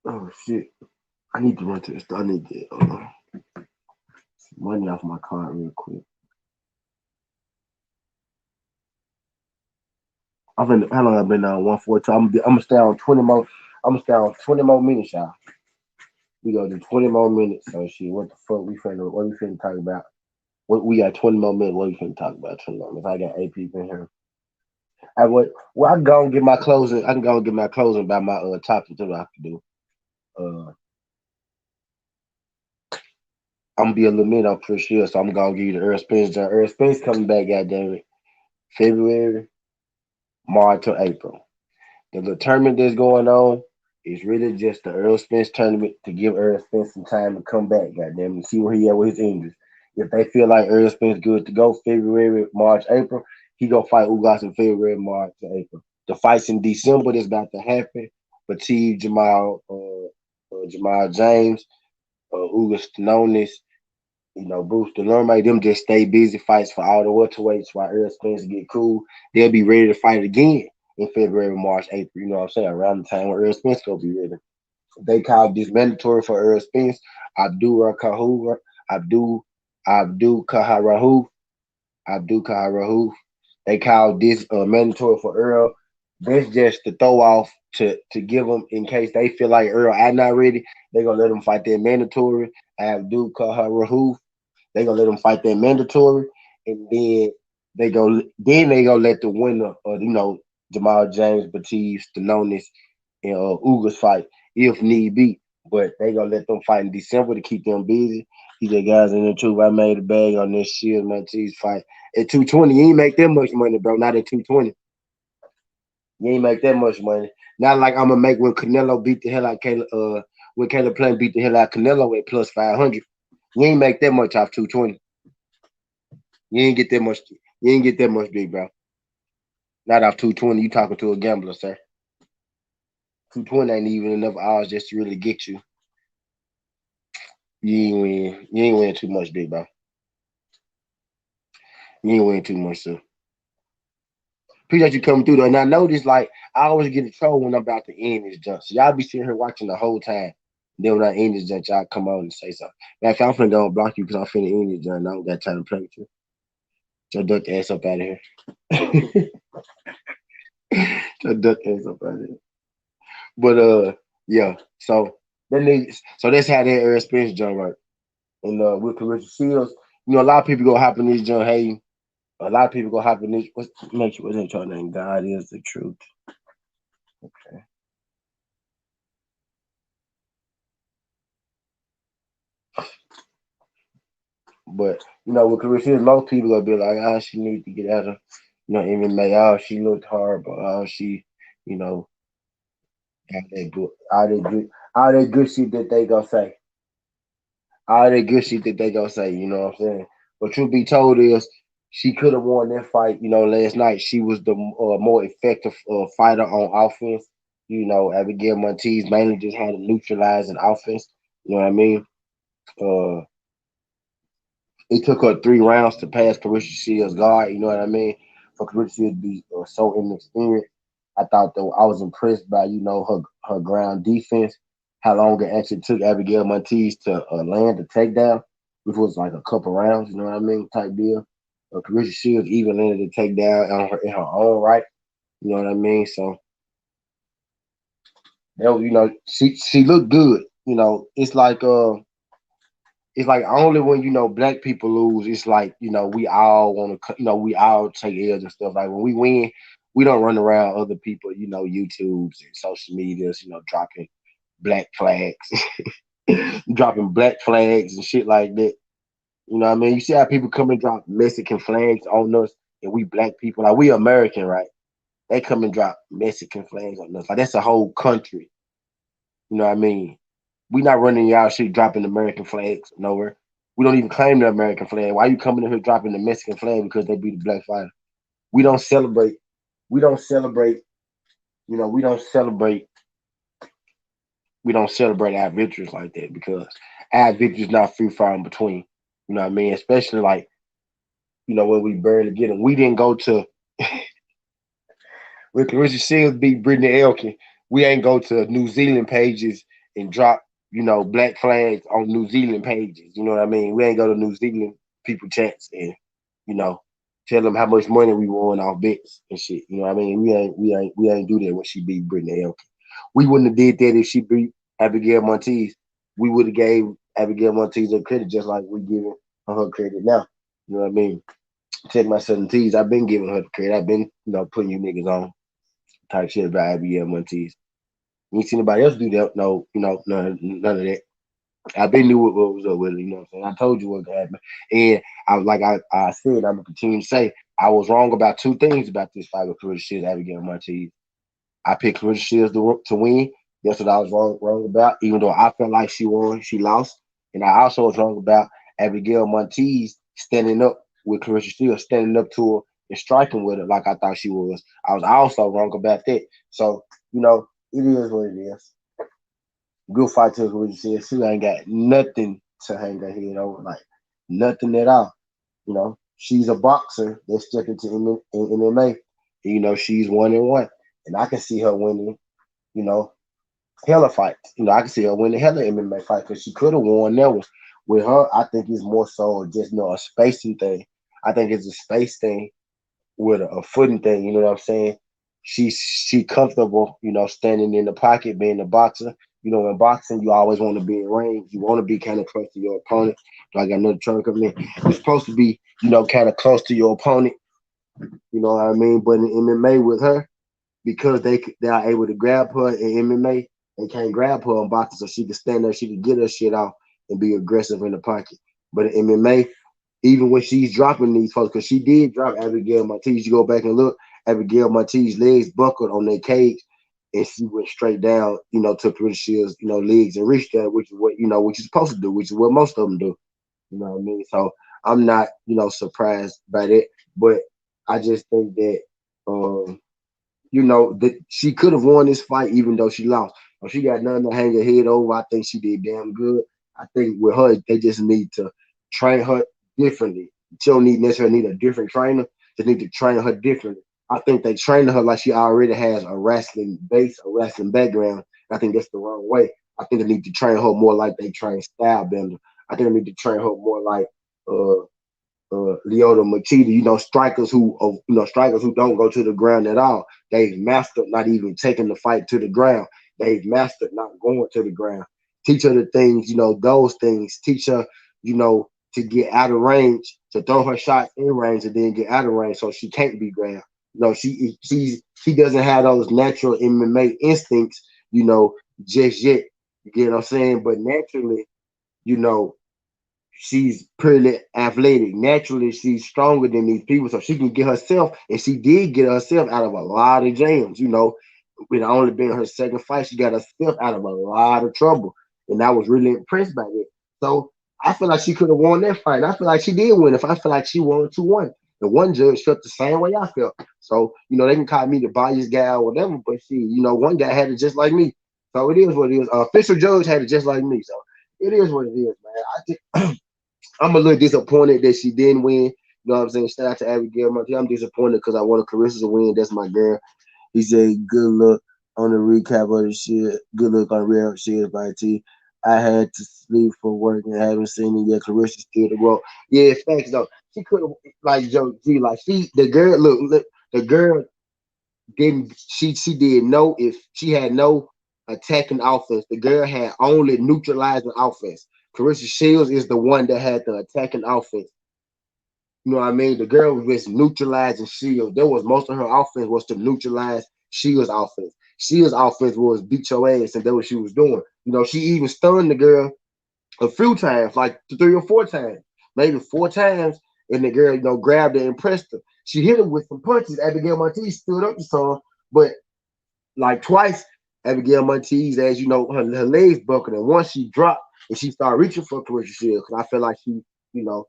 Oh shit. I need to run to the store. I need to get money off my card real quick. I've been how long I've been on 142. I'm gonna stay on 20 more. I'm gonna stay on 20 more minutes, y'all. We go to 20 more minutes. So shit, what the fuck we finna talk about? What we got 20 more minutes, what we finna talk about 20 more minutes. I got 8 people in here. I can go and get my closing. I can go and get my closing by my topic that I have to do. Uh I'm gonna be a little minute up for sure, so I'm gonna give you the Earl Spence. Earl Spence coming back, goddamn it. February, March or April. The little tournament that's going on is really just the Earl Spence tournament to give Earl Spence some time to come back, goddamn, and see where he at with his injuries. If they feel like Earl Spence good to go February, March, April, he gonna fight Ugas in February, March, or April. The fights in December that's about to happen, Batiste, Jamal James, Ugas Stenonis, Bruce DeLorme, them just stay busy fights for all the welterweights while Earl Spence get cool. They'll be ready to fight again in February, March, April. You know what I'm saying? Around the time when Earl Spence will be ready. They call this mandatory for Earl Spence. Abdul Kahura, Abdul Abdul Kaharahu, Abdul Kaharahu. They call this mandatory for Earl. That's just to throw off to give them in case they feel like Earl I'm not ready. They gonna let them fight their mandatory. Abdul Kaharahu. They gonna let them fight their mandatory, and then they gonna let the winner of Jamal James, Batiste, Stenonis, and Ugas fight if need be. But they gonna let them fight in December to keep them busy. These are guys in the truth. I made a bag on this Shields Matisse fight at 220. You ain't make that much money, bro. Not at 220. You ain't make that much money. Not like I'm gonna make when Canelo beat the hell out of Caleb. When Caleb Plant beat the hell out of Canelo at plus 500. You ain't make that much off 220. You ain't get that much. You ain't get that much, big bro. Not off 220. You talking to a gambler, sir. 220 ain't even enough odds just to really get you. You ain't win. You ain't win too much, big bro. You ain't win too much, sir. Appreciate you coming through though. And I know this, like, I always get in trouble when I'm about to end this junk. So y'all be sitting here watching the whole time. Then when I end this junk, y'all come on and say something. Matter of fact, I'm finna go and block you because I'm finna end this junk. I don't got time to play with you. So duck the ass up out of here. So duck the ass up out of here. But yeah. So that's how that Earl Spence jump right. And with Claressa Shields, a lot of people go hop in this jump. Hey, a lot of people go hop in this. What's that your name? God is the truth. Okay. But with Claressa Shields, most people gonna be like, oh, she needs to get out of MMA. Oh, she looked hard, but oh, she, you know, all that good shit that they gonna say. All that good shit that they gonna say. You know what I'm saying? But truth be told is She could have won that fight, last night. She was the more effective fighter on offense. Abigail Montiz mainly just had to neutralize an offense. You know what I mean? Uh, it took her 3 rounds to pass Claressa Shields' guard. You know what I mean? For Claressa Shields to be so inexperienced, I thought though I was impressed by her ground defense. How long it actually took Abigail Montiz to land the takedown, which was like a couple rounds. You know what I mean? Type deal. Claressa Shields even landed the takedown in her own right. You know what I mean? So she looked good. It's like only when black people lose, it's like we all want to we all take L's and stuff. Like when we win, we don't run around other people YouTubes and social medias dropping black flags, dropping black flags and shit like that. You know what I mean? You see how people come and drop Mexican flags on us, and we black people like we American, right? They come and drop Mexican flags on us. Like that's a whole country. You know what I mean? We not running y'all shit dropping American flags nowhere. We don't even claim the American flag. Why you coming in here dropping the Mexican flag because they beat the black fighter? We don't celebrate. We don't celebrate. We don't celebrate. We don't celebrate our victories like that because our victories not free far in between. You know what I mean? Especially like when we barely get them. We didn't go to when Claressa Shields beat Brittany Elkin. We ain't go to New Zealand pages and drop black flags on New Zealand pages. You know what I mean? We ain't go to New Zealand people chats and you know tell them how much money we won off bets and shit. You know what I mean? We ain't do that when she beat Brittany Elkin. We wouldn't have did that if she beat Abigail Montiz. We would have gave Abigail Montiz her credit just like we giving her credit now. You know what I mean? Check my 17s. I've been giving her the credit. I've been putting you niggas on type shit about Abigail Montiz. You ain't seen anybody else do that. No, none of that. I been knew what was up with it. You know what I'm saying? I told you what could happen, and I said, I'm gonna continue to say I was wrong about two things about this fight with Claressa Shields, Abigail Montiz. I picked Claressa Shields to win. That's what I was wrong about. Even though I felt like she won, she lost, and I also was wrong about Abigail Montiz standing up with Claressa Shields, standing up to her and striking with her like I thought she was. I was also wrong about that. So it is what it is. Good fight to Claressa Shields. She ain't got nothing to hang her head over, like nothing at all. She's a boxer that's stuck into MMA. And, she's 1-1, and I can see her winning. You know, hella fights. I can see her winning hella MMA fight because she could have won that one. With her, I think it's more so just a spacing thing. I think it's a space thing with a footing thing. You know what I'm saying? She comfortable. Standing in the pocket, being a boxer. In boxing, you always want to be in range. You want to be kind of close to your opponent. Like I know the trunk of me. You're supposed to be, kind of close to your opponent. You know what I mean? But in MMA with her, because they are able to grab her in MMA, they can't grab her in boxing, so she can stand there, she can get her shit off and be aggressive in the pocket. But in MMA, even when she's dropping these folks, because she did drop Abigail Montiz, you go back and look, Abigail Montiz's legs buckled on their cage, and she went straight down, to Claressa Shields, legs and reached that, which is what what you're supposed to do, which is what most of them do. You know what I mean? So I'm not, surprised by that, but I just think that that she could have won this fight even though she lost. If she got nothing to hang her head over, I think she did damn good. I think with her, they just need to train her differently. She don't necessarily need a different trainer. They need to train her differently. I think they train her like she already has a wrestling base, a wrestling background. I think that's the wrong way. I think they need to train her more like they train Stylebender. I think they need to train her more like uh Lyoto Machida, strikers who don't go to the ground at all. They've mastered not even taking the fight to the ground. They've mastered not going to the ground. Teach her the things, those things. Teach her, to get out of range, to throw her shots in range and then get out of range so she can't be ground. She doesn't have those natural MMA instincts, just yet. You get what I'm saying? But naturally, you know, she's pretty athletic. Naturally, she's stronger than these people, so she can get herself, and she did get herself out of a lot of jams. With only being her second fight, she got herself out of a lot of trouble, and I was really impressed by that. So I feel like she could have won that fight. I feel like she did win. If I feel like she won 2-1, The one judge felt the same way I felt. So, they can call me the biased guy or whatever, but see, one guy had it just like me. So it is what it is. Official judge had it just like me. So it is what it is, man. I'm a little disappointed that she didn't win. You know what I'm saying? Shout out to Abigail Monty. I'm disappointed because I wanted Clarissa to win. That's my girl. He said, "Good luck on the recap of the shit. Good luck on real shit by T. I had to sleep for work and haven't seen it yet. Clarissa still the road. Yeah, facts though. She could have like Joe G. Like the girl. Look, the girl didn't. She did no if she had no attacking offense. The girl had only neutralizing offense. Claressa Shields is the one that had the attacking offense. You know what I mean? The girl was just neutralizing Shields. That was most of her offense was to neutralize Shields' offense. Shields' offense was beat your ass, and that's what she was doing. She even stunned the girl a few times, like 3 or 4 times, maybe 4 times, and the girl, grabbed her and pressed her. She hit her with some punches. Abigail Monteith stood up to some, but like twice, Abigail Monteith, as you know, her legs buckled, and once she dropped and she started reaching for Clarissa Shields, because I feel like she, you know,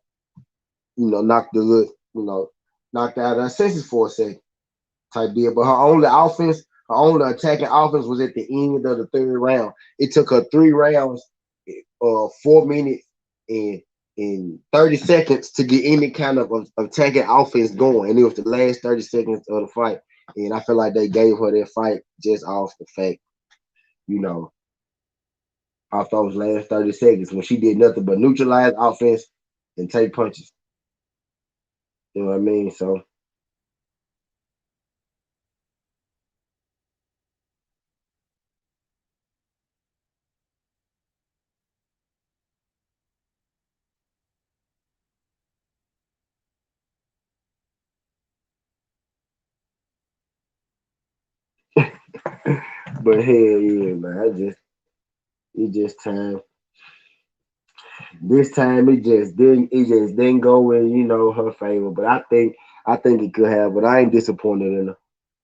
knocked the look, knocked out her senses for a second type deal. But her only attacking offense was at the end of the third round. It took her 3 rounds, 4 minutes and 30 seconds to get any kind of attacking offense going. And it was the last 30 seconds of the fight. And I feel like they gave her that fight just off the fact, you know, off those last 30 seconds when she did nothing but neutralize offense and take punches. You know what I mean? So but hell yeah, man. It just time. This time it just didn't go in, her favor. But I think it could have, but I ain't disappointed in her.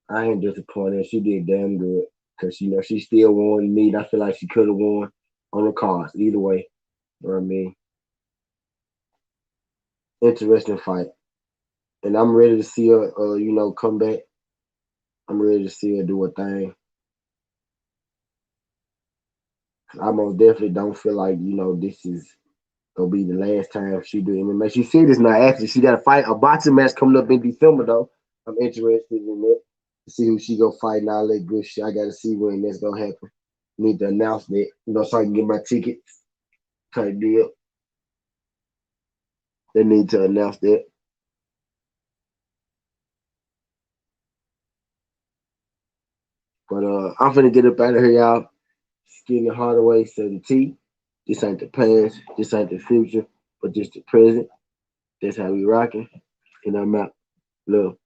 I ain't disappointed. She did damn good. Cause she still won me. I feel like she could have won on the cards. Either way. You know what I mean? Interesting fight. And I'm ready to see her come back. I'm ready to see her do a thing. I most definitely don't feel like, this is gonna be the last time she do MMA. She said it's not actually. She got to fight a boxing match coming up in December though. I'm interested in it to see who she gonna fight and all that good shit. I got to see when that's gonna happen. Need to announce that, so I can get my tickets type deal. They need to announce that. But I'm finna get up out of here, y'all. Skinny Hardaway said the T. This ain't the past. This ain't the future. But just the present. That's how we rocking. And I'm out. Love.